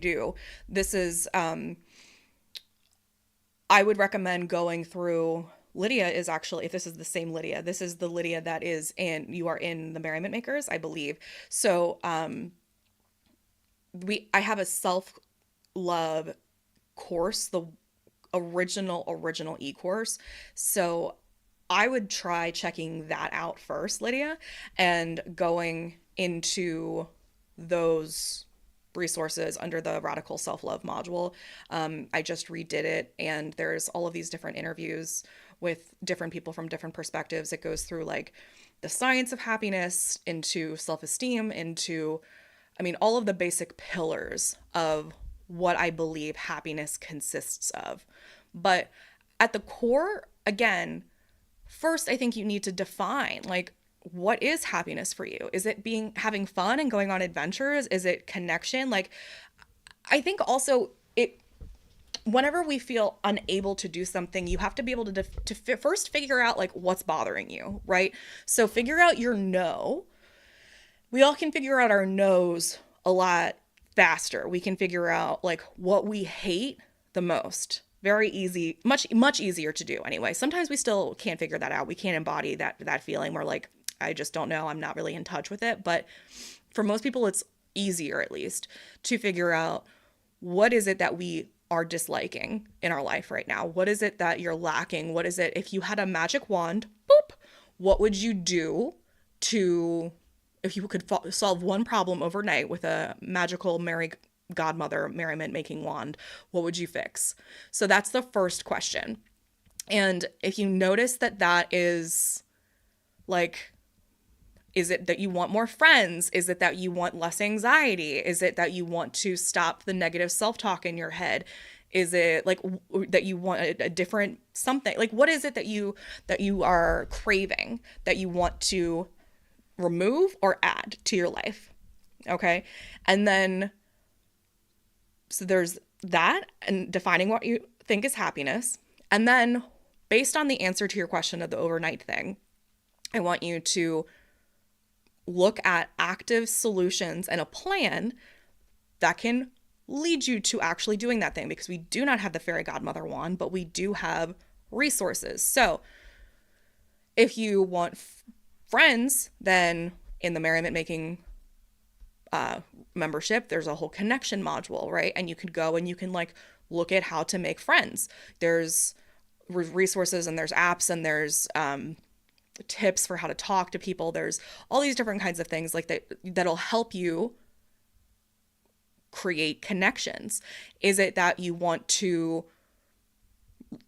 do. This is, I would recommend going through, Lydia is actually, if this is the same Lydia, this is the Lydia that you are in the Merriment Makers, I believe. So, I have a self-love course, the original e-course. So I would try checking that out first, Lydia, and going into those resources under the Radical Self-Love module. I just redid it, and there's all of these different interviews with different people from different perspectives. It goes through like the science of happiness, into self-esteem, into, I mean, all of the basic pillars of what I believe happiness consists of. But at the core, again, first, I think you need to define, like, what is happiness for you? Is it having fun and going on adventures? Is it connection? Like, I think also whenever we feel unable to do something, you have to be able to first figure out like what's bothering you, right? So figure out your no. We all can figure out our no's a lot faster. We can figure out like what we hate the most. Very easy, much easier to do anyway. Sometimes we still can't figure that out. We can't embody that feeling. We're like, I just don't know. I'm not really in touch with it. But for most people, it's easier, at least, to figure out what is it that we are disliking in our life right now. What is it that you're lacking? What is it? If you had a magic wand, boop, what would you do if you could solve one problem overnight with a magical godmother merriment making wand? What would you fix? So that's the first question. And if you notice that is like, is it that you want more friends? Is it that you want less anxiety? Is it that you want to stop the negative self-talk in your head? Is it like that you want a different something? Like what is it that you are craving that you want to remove or add to your life? Okay? And then so there's that and defining what you think is happiness. And then based on the answer to your question of the overnight thing, I want you to look at active solutions and a plan that can lead you to actually doing that thing, because we do not have the fairy godmother wand, but we do have resources. So if you want friends, then in the Merriment making membership, there's a whole connection module, right? And you could go and you can like look at how to make friends. There's resources and there's apps and there's tips for how to talk to people. There's all these different kinds of things like that that'll help you create connections. Is it that you want to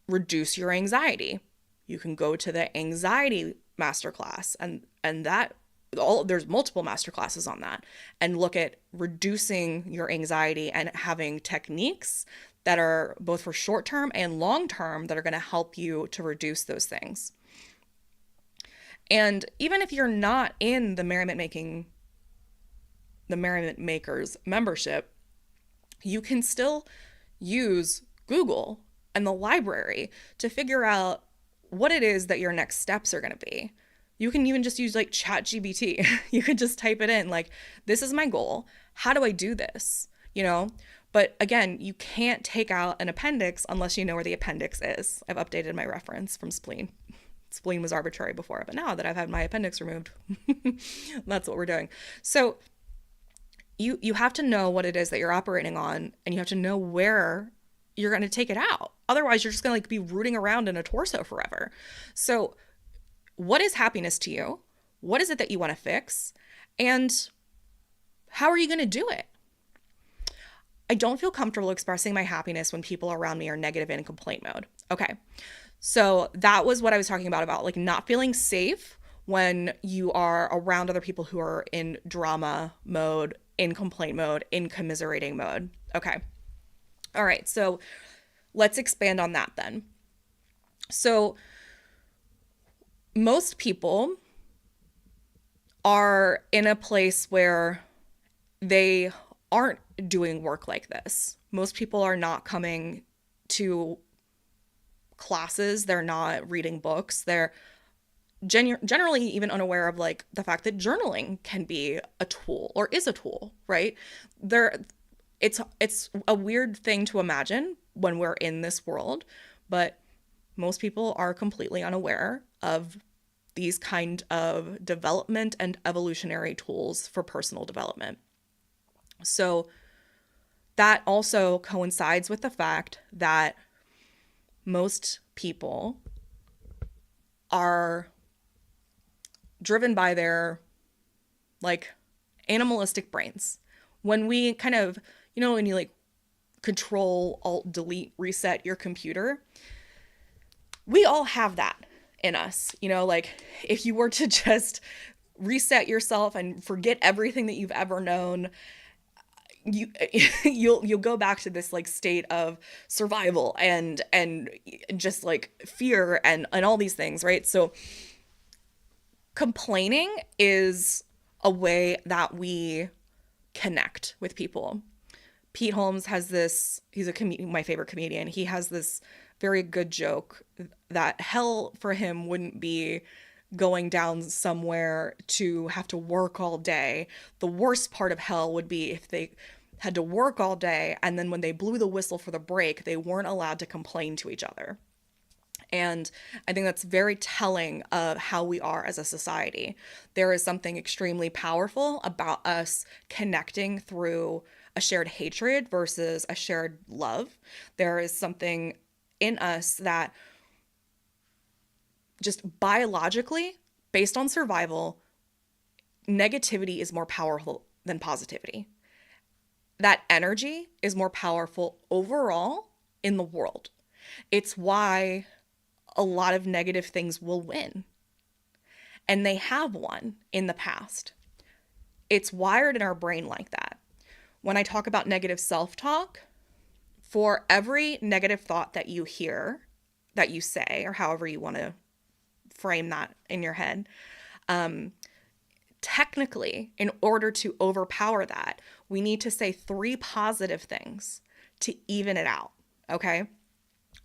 reduce your anxiety? You can go to the anxiety masterclass and that all there's multiple masterclasses on that, and look at reducing your anxiety and having techniques that are both for short term and long term that are going to help you to reduce those things. And even if you're not in the Merriment Makers membership, you can still use Google and the library to figure out what it is that your next steps are going to be. You can even just use like ChatGPT. You could just type it in like, this is my goal. How do I do this? You know? But again, you can't take out an appendix unless you know where the appendix is. I've updated my reference from spleen. Spleen was arbitrary before, but now that I've had my appendix removed, that's what we're doing. So you have to know what it is that you're operating on, and you have to know where you're going to take it out. Otherwise, you're just going to like be rooting around in a torso forever. So what is happiness to you? What is it that you want to fix? And how are you going to do it? I don't feel comfortable expressing my happiness when people around me are negative and in complaint mode. Okay. So that was what I was talking about like not feeling safe when you are around other people who are in drama mode, in complaint mode, in commiserating mode. Okay. All right. So let's expand on that then. So most people are in a place where they aren't doing work like this. Most people are not coming to classes. They're not reading books. They're generally even unaware of like the fact that journaling can be a tool or is a tool, right? It's a weird thing to imagine when we're in this world, but most people are completely unaware of these kind of development and evolutionary tools for personal development. So that also coincides with the fact that most people are driven by their like animalistic brains. When we kind of, you know, when you like control, alt, delete, reset your computer, we all have that in us. You know, like if you were to just reset yourself and forget everything that you've ever known, you'll go back to this like state of survival and just like fear and all these things, right? So complaining is a way that we connect with people. Pete Holmes has this, he's my favorite comedian. He has this very good joke that hell for him wouldn't be going down somewhere to have to work all day. The worst part of hell would be if they had to work all day and then when they blew the whistle for the break, they weren't allowed to complain to each other. And I think that's very telling of how we are as a society. There is something extremely powerful about us connecting through a shared hatred versus a shared love. There is something in us that just biologically, based on survival, negativity is more powerful than positivity. That energy is more powerful overall in the world. It's why a lot of negative things will win. And they have won in the past. It's wired in our brain like that. When I talk about negative self-talk, for every negative thought that you hear, that you say, or however you want to frame that in your head, technically, in order to overpower that, we need to say 3 positive things to even it out. Okay?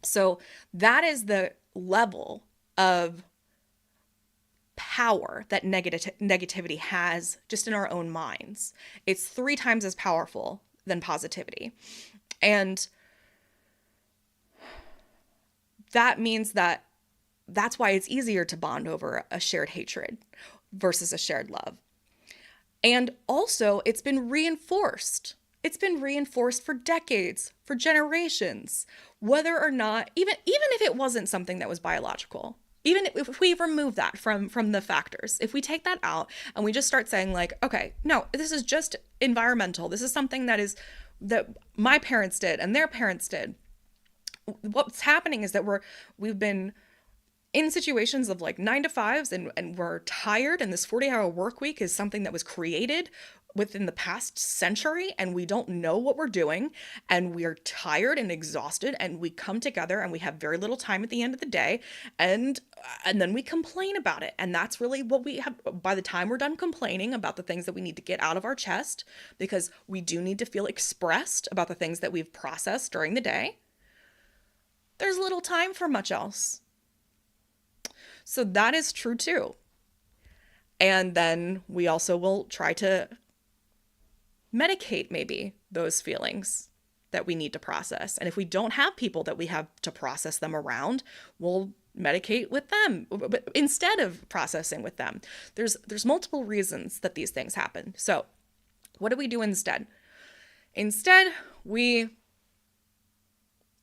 So that is the level of power that negativity has just in our own minds. It's 3 times as powerful than positivity. And that means that that's why it's easier to bond over a shared hatred versus a shared love. And also, it's been reinforced. It's been reinforced for decades, for generations, whether or not, even if it wasn't something that was biological, even if we remove that from the factors, if we take that out and we just start saying like, okay, no, this is just environmental. This is something that my parents did and their parents did. What's happening is that we've been in situations of like 9 to 5s and we're tired, and this 40-hour work week is something that was created within the past century, and we don't know what we're doing, and we're tired and exhausted, and we come together and we have very little time at the end of the day, and then we complain about it. And that's really what we have. By the time we're done complaining about the things that we need to get out of our chest, because we do need to feel expressed about the things that we've processed during the day, there's little time for much else. So that is true too. And then we also will try to medicate maybe those feelings that we need to process. And if we don't have people that we have to process them around, we'll medicate with them instead of processing with them. There's multiple reasons that these things happen. So what do we do instead? Instead, we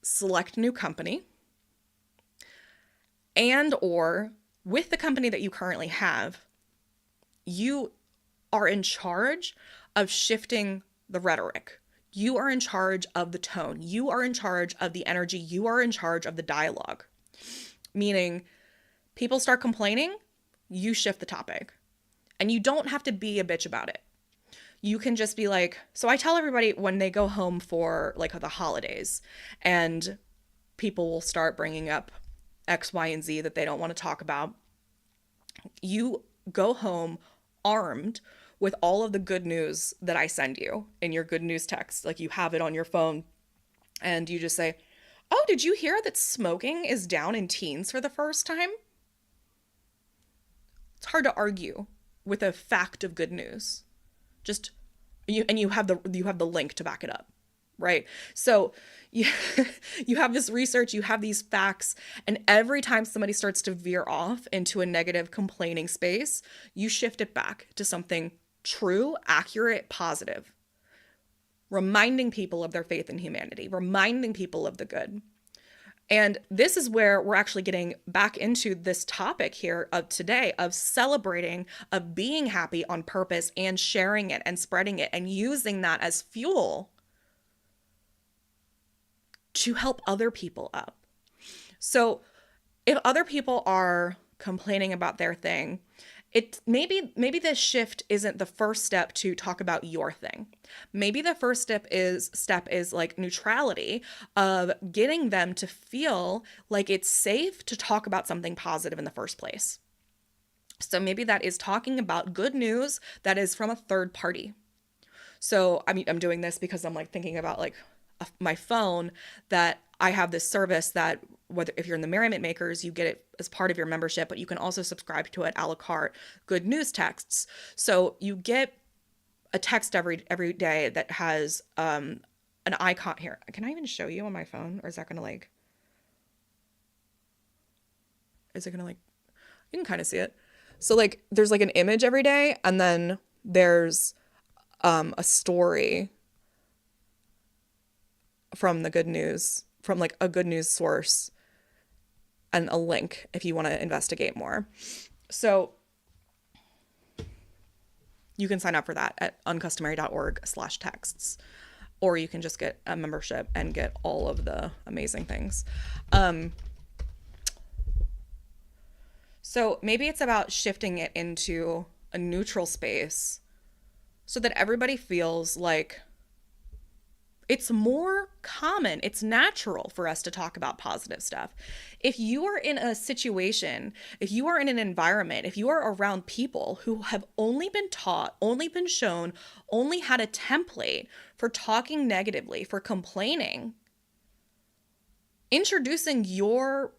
select a new company, and or with the company that you currently have, you are in charge of shifting the rhetoric. You are in charge of the tone. You are in charge of the energy. You are in charge of the dialogue. Meaning, people start complaining, you shift the topic. And you don't have to be a bitch about it. You can just be like, so I tell everybody when they go home for like the holidays, and people will start bringing up X, Y, and Z that they don't want to talk about. You go home armed with all of the good news that I send you in your good news text. Like, you have it on your phone, and you just say, oh, did you hear that smoking is down in teens for the first time? It's hard to argue with a fact of good news. You have the link to back it up, right? So you have this research, you have these facts, and every time somebody starts to veer off into a negative complaining space, you shift it back to something true, accurate, positive, reminding people of their faith in humanity, reminding people of the good. And this is where we're actually getting back into this topic here of today, of celebrating, of being happy on purpose and sharing it and spreading it and using that as fuel to help other people up. So if other people are complaining about their thing, it maybe this shift isn't the first step to talk about your thing. Maybe the first step is like neutrality, of getting them to feel like it's safe to talk about something positive in the first place. So maybe that is talking about good news that is from a third party. So I mean, I'm doing this because I'm like thinking about like my phone, that I have this service that, whether if you're in the Merriment makers, you get it as part of your membership, but you can also subscribe to it a la carte, good news texts. So you get a text every day that has an icon here. Can I even show you on my phone, or is that gonna like, you can kind of see it. So like there's like an image every day, and then there's a story from the good news, from like a good news source, and a link if you want to investigate more. So you can sign up for that at uncustomary.org/texts, or you can just get a membership and get all of the amazing things. So maybe it's about shifting it into a neutral space so that everybody feels like It's more common. It's natural for us to talk about positive stuff. If you are in a situation, if you are in an environment, if you are around people who have only been taught, only been shown, only had a template for talking negatively, for complaining, introducing your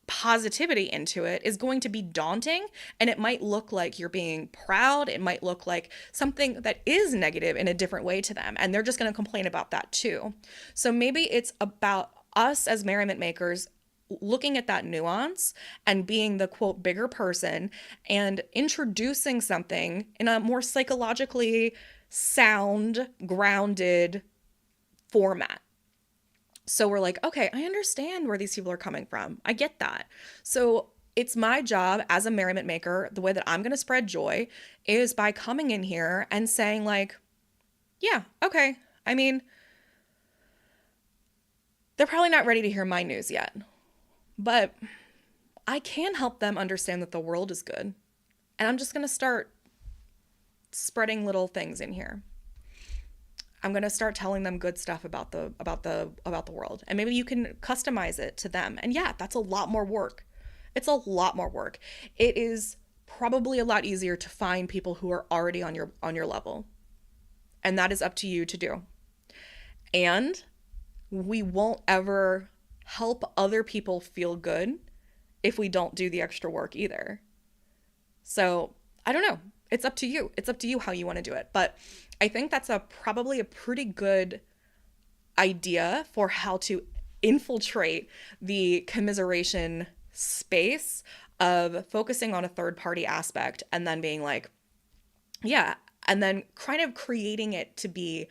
positivity into it is going to be daunting, and it might look like you're being proud. It might look like something that is negative in a different way to them, and they're just going to complain about that too. So maybe it's about us as merriment makers looking at that nuance and being the quote bigger person and introducing something in a more psychologically sound, grounded format. So we're like, okay, I understand where these people are coming from. I get that. So it's my job as a merriment maker, the way that I'm going to spread joy is by coming in here and saying, like, yeah, okay. I mean, they're probably not ready to hear my news yet, but I can help them understand that the world is good. And I'm just going to start spreading little things in here. I'm going to start telling them good stuff about the world. And maybe you can customize it to them. And yeah, that's a lot more work. It's a lot more work. It is probably a lot easier to find people who are already on your level. And that is up to you to do. And we won't ever help other people feel good if we don't do the extra work either. So, I don't know. It's up to you. It's up to you how you want to do it. But I think that's probably a pretty good idea for how to infiltrate the commiseration space of focusing on a third party aspect and then being like, yeah, and then kind of creating it to be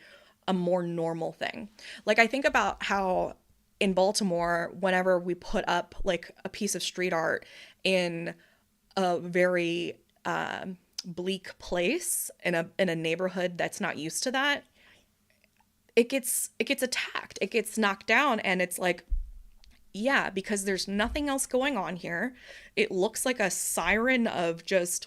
a more normal thing. Like I think about how in Baltimore, whenever we put up like a piece of street art in a very bleak place in a neighborhood that's not used to that, it gets attacked, it gets knocked down, and it's like, yeah, because there's nothing else going on here. It looks like a siren of just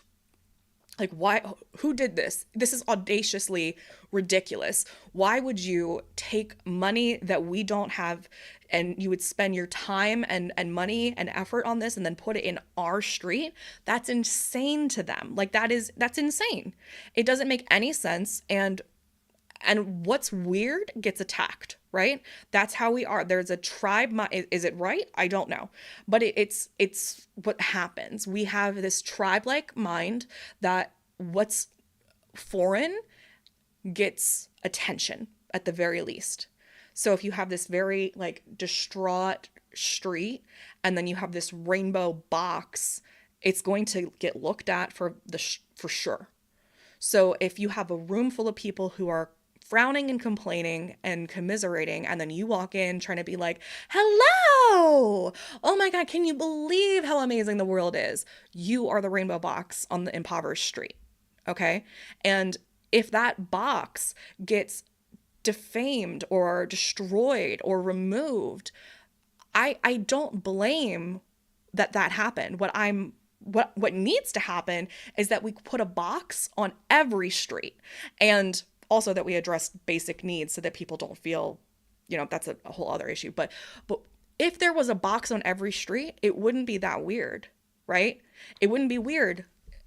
like, why, who did this? This is audaciously ridiculous. Why would you take money that we don't have and you would spend your time and money and effort on this and then put it in our street? That's insane to them. Like that's insane. It doesn't make any sense. And what's weird gets attacked, right? That's how we are. There's a tribe. Is it right? I don't know. But it's what happens. We have this tribe-like mind that what's foreign gets attention at the very least. So if you have this very like distraught street and then you have this rainbow box, it's going to get looked at for sure. So if you have a room full of people who are frowning and complaining and commiserating, and then you walk in trying to be like, hello, oh my God, can you believe how amazing the world is? You are the rainbow box on the impoverished street, okay? And if that box gets defamed or destroyed or removed, I don't blame that happened. What needs to happen is that we put a box on every street, and also that we address basic needs so that people don't feel, that's a whole other issue. But if there was a box on every street, it wouldn't be that weird, right? It wouldn't be weird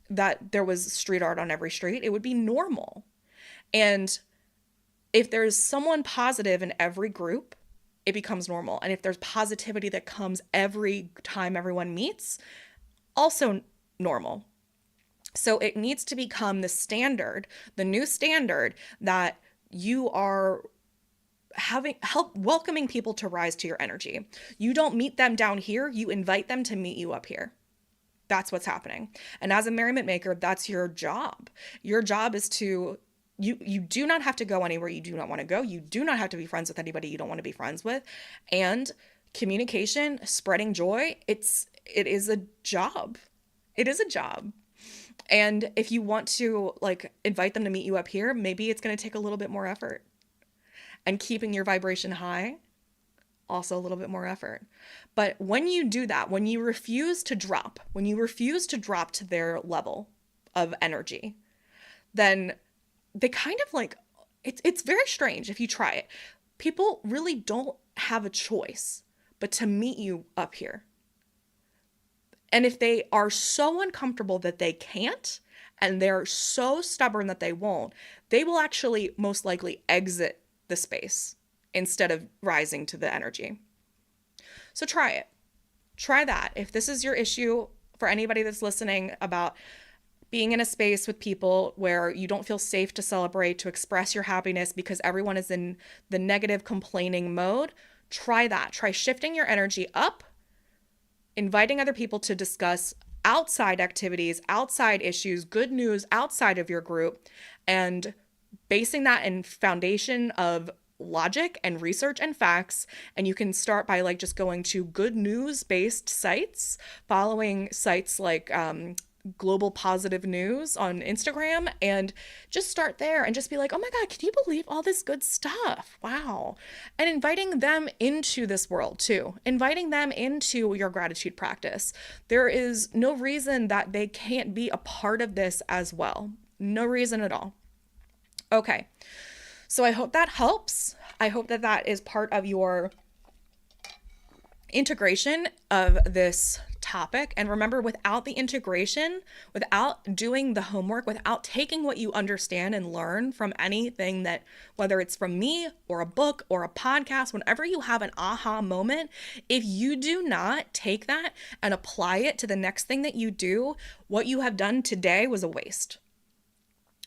that there was street art on every street. It would be normal. And if there's someone positive in every group, it becomes normal. And if there's positivity that comes every time everyone meets, also normal. So it needs to become the standard, the new standard, that you are welcoming people to rise to your energy. You don't meet them down here, you invite them to meet you up here. That's what's happening. And as a merriment maker, that's your job. Your job is to, you do not have to go anywhere you do not want to go. You do not have to be friends with anybody you don't want to be friends with. And communication, spreading joy, it is a job. It is a job. And if you want to like invite them to meet you up here, maybe it's going to take a little bit more effort. And keeping your vibration high, also a little bit more effort. But when you do that, when you refuse to drop to their level of energy, then they kind of like It's very strange if you try it. People really don't have a choice but to meet you up here. And if they are so uncomfortable that they can't, and they're so stubborn that they won't, they will actually most likely exit the space instead of rising to the energy. So try it. Try that. If this is your issue, for anybody that's listening, about being in a space with people where you don't feel safe to celebrate, to express your happiness because everyone is in the negative complaining mode, try that. Try shifting your energy up, inviting other people to discuss outside activities, outside issues, good news outside of your group, and basing that in foundation of logic and research and facts. And you can start by like just going to good news based sites, following sites like Global Positive News on Instagram, and just start there and just be like, oh my God, can you believe all this good stuff? Wow. And inviting them into this world too, inviting them into your gratitude practice. There is no reason that they can't be a part of this as well. No reason at all. Okay. So I hope that helps. I hope that that is part of your integration of this topic. And remember, without the integration, without doing the homework, without taking what you understand and learn from anything that, whether it's from me or a book or a podcast, whenever you have an aha moment, if you do not take that and apply it to the next thing that you do, what you have done today was a waste.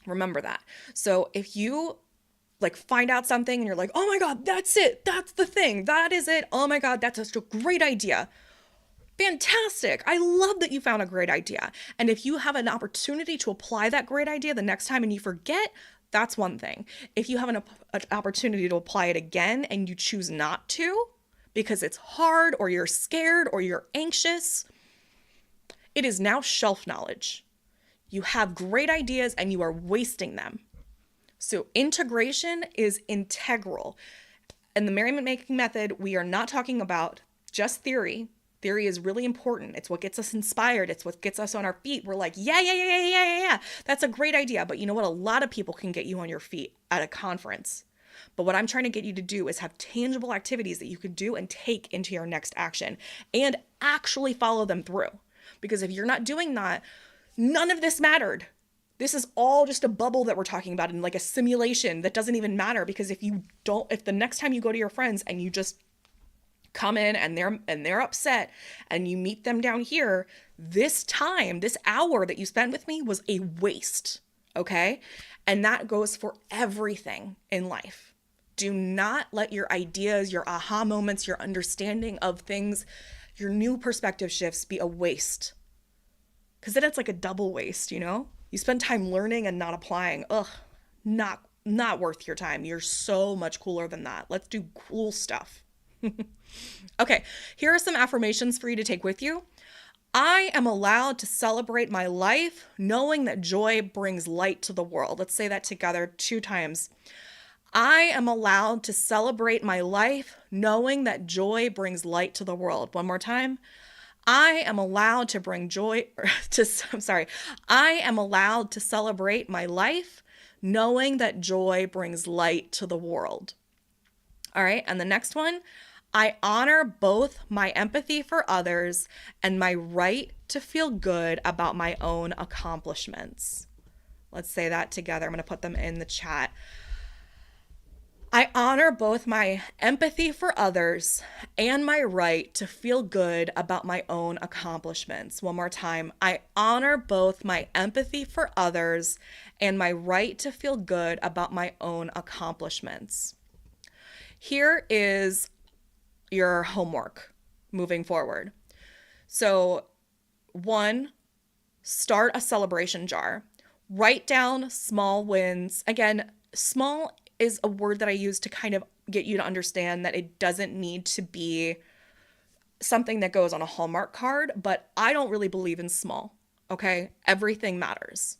Remember that. So if you like find out something and you're like, oh my God, that's it. That's the thing. That is it. Oh my God, that's just a great idea. Fantastic. I love that you found a great idea. And if you have an opportunity to apply that great idea the next time and you forget, that's one thing. If you have an opportunity to apply it again and you choose not to because it's hard or you're scared or you're anxious, it is now shelf knowledge. You have great ideas and you are wasting them. So integration is integral. In the Merriment making method, we are not talking about just theory. Theory is really important. It's what gets us inspired. It's what gets us on our feet. We're like, yeah. That's a great idea. But you know what? A lot of people can get you on your feet at a conference. But what I'm trying to get you to do is have tangible activities that you can do and take into your next action and actually follow them through. Because if you're not doing that, none of this mattered. This is all just a bubble that we're talking about in like a simulation that doesn't even matter, because if the next time you go to your friends and you just come in and they're upset and you meet them down here, this hour that you spent with me was a waste. Okay. And that goes for everything in life. Do not let your ideas, your aha moments, your understanding of things, your new perspective shifts be a waste. Because then it's like a double waste, you know? You spend time learning and not applying. Ugh, not worth your time. You're so much cooler than that. Let's do cool stuff. Okay, here are some affirmations for you to take with you. I am allowed to celebrate my life knowing that joy brings light to the world. Let's say that together 2 times. I am allowed to celebrate my life knowing that joy brings light to the world. One more time. I am allowed to bring joy I am allowed to celebrate my life knowing that joy brings light to the world. All right. And the next one, I honor both my empathy for others and my right to feel good about my own accomplishments. Let's say that together. I'm going to put them in the chat. I honor both my empathy for others and my right to feel good about my own accomplishments. One more time. I honor both my empathy for others and my right to feel good about my own accomplishments. Here is your homework moving forward. So 1, start a celebration jar. Write down small wins. Again, small is a word that I use to kind of get you to understand that it doesn't need to be something that goes on a Hallmark card, but I don't really believe in small, okay? Everything matters.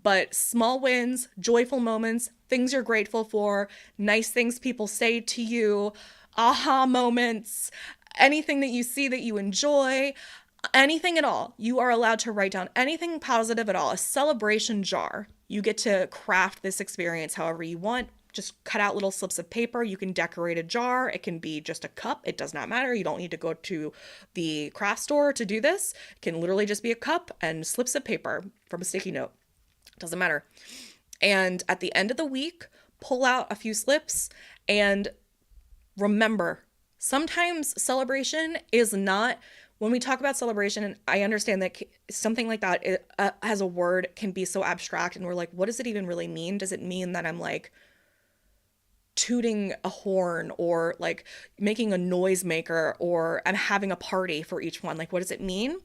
But small wins, joyful moments, things you're grateful for, nice things people say to you, aha moments, anything that you see that you enjoy, anything at all. You are allowed to write down anything positive at all, a celebration jar. You get to craft this experience however you want. just cut out little slips of paper. You can decorate a jar. It can be just a cup. It does not matter. You don't need to go to the craft store to do this. It can literally just be a cup and slips of paper from a sticky note. Doesn't matter. And at the end of the week, pull out a few slips and remember, sometimes celebration is not, when we talk about celebration, and I understand that something like that as a word can be so abstract, and we're like, what does it even really mean? Does it mean that I'm like tooting a horn or like making a noisemaker, or I'm having a party for each one? Like, what does it mean?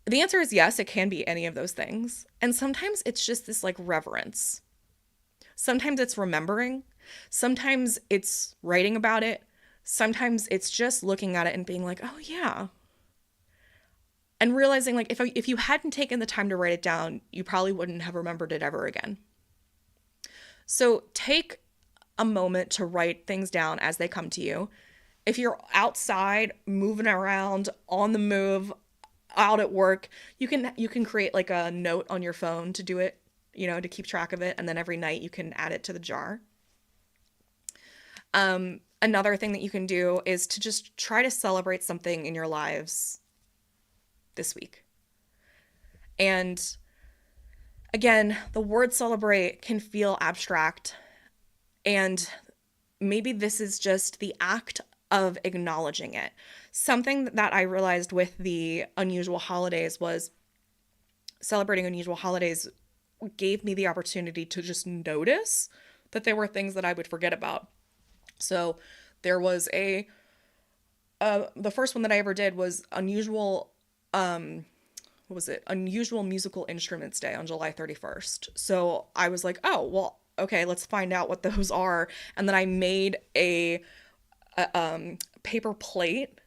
The answer is yes, it can be any of those things. And sometimes it's just this like reverence. Sometimes it's remembering. Sometimes it's writing about it. Sometimes it's just looking at it and being like, oh yeah. And realizing like if you hadn't taken the time to write it down, you probably wouldn't have remembered it ever again. So take a moment to write things down as they come to you. If you're outside, moving around, on the move, out at work, you can create like a note on your phone to do it, to keep track of it, and then every night you can add it to the jar. Another thing that you can do is to just try to celebrate something in your lives this week. And again, the word celebrate can feel abstract, and maybe this is just the act of acknowledging it. Something that I realized with the unusual holidays was celebrating unusual holidays gave me the opportunity to just notice that there were things that I would forget about. So there was the first one that I ever did was unusual, what was it? Unusual Musical Instruments Day on July 31st. So I was like, oh, well, okay, let's find out what those are. And then I made a paper plate,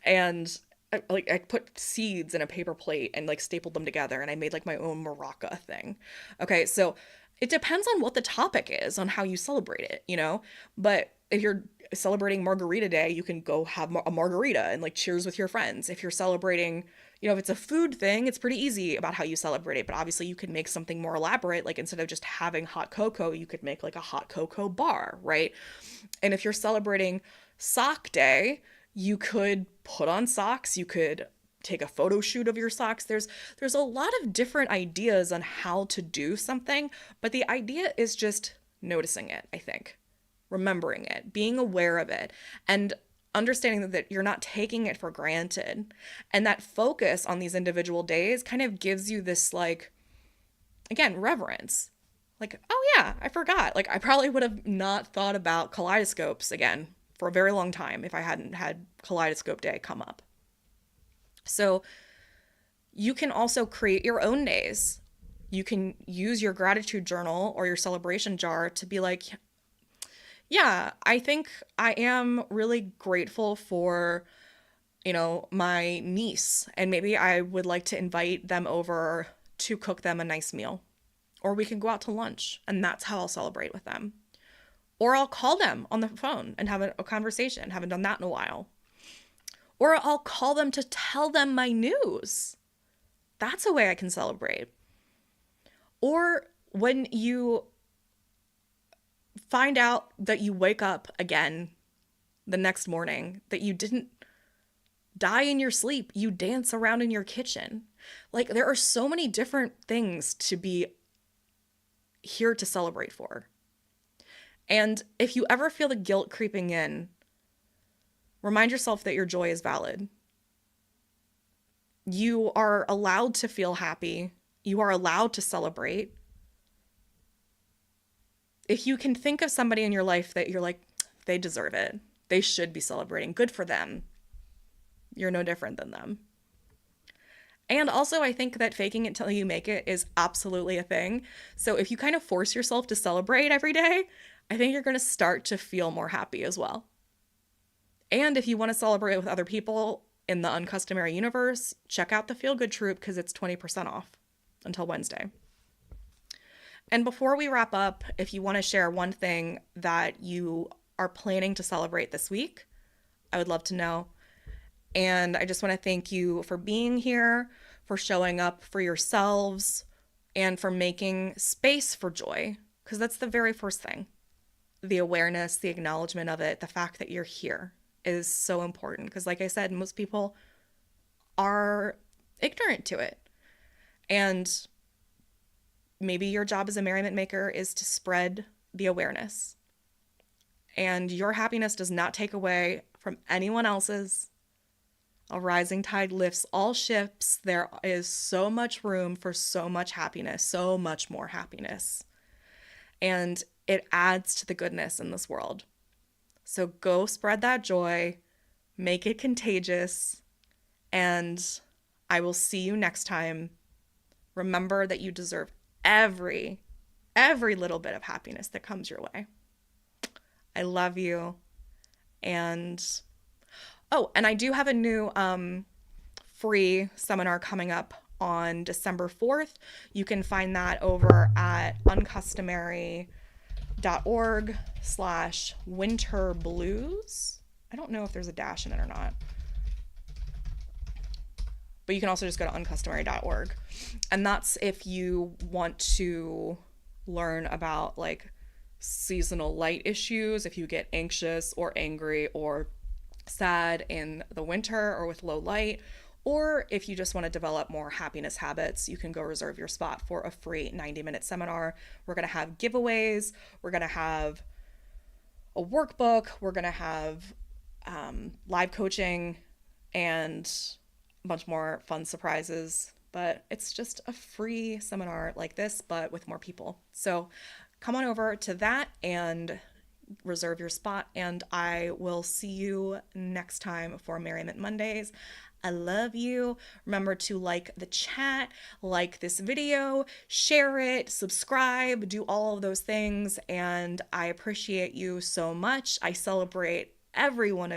and I put seeds in a paper plate and like stapled them together, and I made like my own maraca thing. Okay, so it depends on what the topic is, on how you celebrate it, but if you're celebrating Margarita Day, you can go have a margarita and like cheers with your friends. If you're celebrating, if it's a food thing, it's pretty easy about how you celebrate it, but obviously you could make something more elaborate. Like instead of just having hot cocoa, you could make like a hot cocoa bar, right? And if you're celebrating Sock Day, you could put on socks, you could take a photo shoot of your socks. There's a lot of different ideas on how to do something, but the idea is just noticing it, I think. Remembering it, being aware of it, and understanding that you're not taking it for granted. And that focus on these individual days kind of gives you this, like, again, reverence. Like, oh yeah, I forgot. Like, I probably would have not thought about kaleidoscopes again for a very long time if I hadn't had Kaleidoscope Day come up. So you can also create your own days. You can use your gratitude journal or your celebration jar to be like, yeah, I think I am really grateful for, my niece, and maybe I would like to invite them over to cook them a nice meal. Or we can go out to lunch, and that's how I'll celebrate with them. Or I'll call them on the phone and have a conversation. Haven't done that in a while. Or I'll call them to tell them my news. That's a way I can celebrate. Or when you find out that you wake up again the next morning, that you didn't die in your sleep, you dance around in your kitchen. Like, there are so many different things to be here to celebrate for. And if you ever feel the guilt creeping in, remind yourself that your joy is valid. You are allowed to feel happy. You are allowed to celebrate. If you can think of somebody in your life that you're like, they deserve it, they should be celebrating, good for them. You're no different than them. And also, I think that faking it till you make it is absolutely a thing. So if you kind of force yourself to celebrate every day, I think you're going to start to feel more happy as well. And if you want to celebrate with other people in the Uncustomary universe, check out the Feel Good Troop because it's 20% off until Wednesday. And before we wrap up, if you want to share one thing that you are planning to celebrate this week, I would love to know. And I just want to thank you for being here, for showing up for yourselves, and for making space for joy, because that's the very first thing. The awareness, the acknowledgement of it, the fact that you're here is so important. Because, like I said, most people are ignorant to it. And maybe your job as a merriment maker is to spread the awareness. And your happiness does not take away from anyone else's. A rising tide lifts all ships. There is so much room for so much happiness, so much more happiness. And it adds to the goodness in this world. So go spread that joy, make it contagious, and I will see you next time. Remember that you deserve every little bit of happiness that comes your way. I love you. And and I do have a new free seminar coming up on December 4th. You can find that over at uncustomary.org/winterblues. I don't know if there's a dash in it or not. But you can also just go to uncustomary.org. And that's if you want to learn about like seasonal light issues, if you get anxious or angry or sad in the winter or with low light, or if you just want to develop more happiness habits, you can go reserve your spot for a free 90-minute seminar. We're going to have giveaways. We're going to have a workbook. We're going to have live coaching and a bunch more fun surprises. But it's just a free seminar like this, but with more people. So come on over to that and reserve your spot, and I will see you next time for Merriment Mondays. I love you. Remember to like the chat, like this video, share it, subscribe, do all of those things, and I appreciate you so much. I celebrate every one of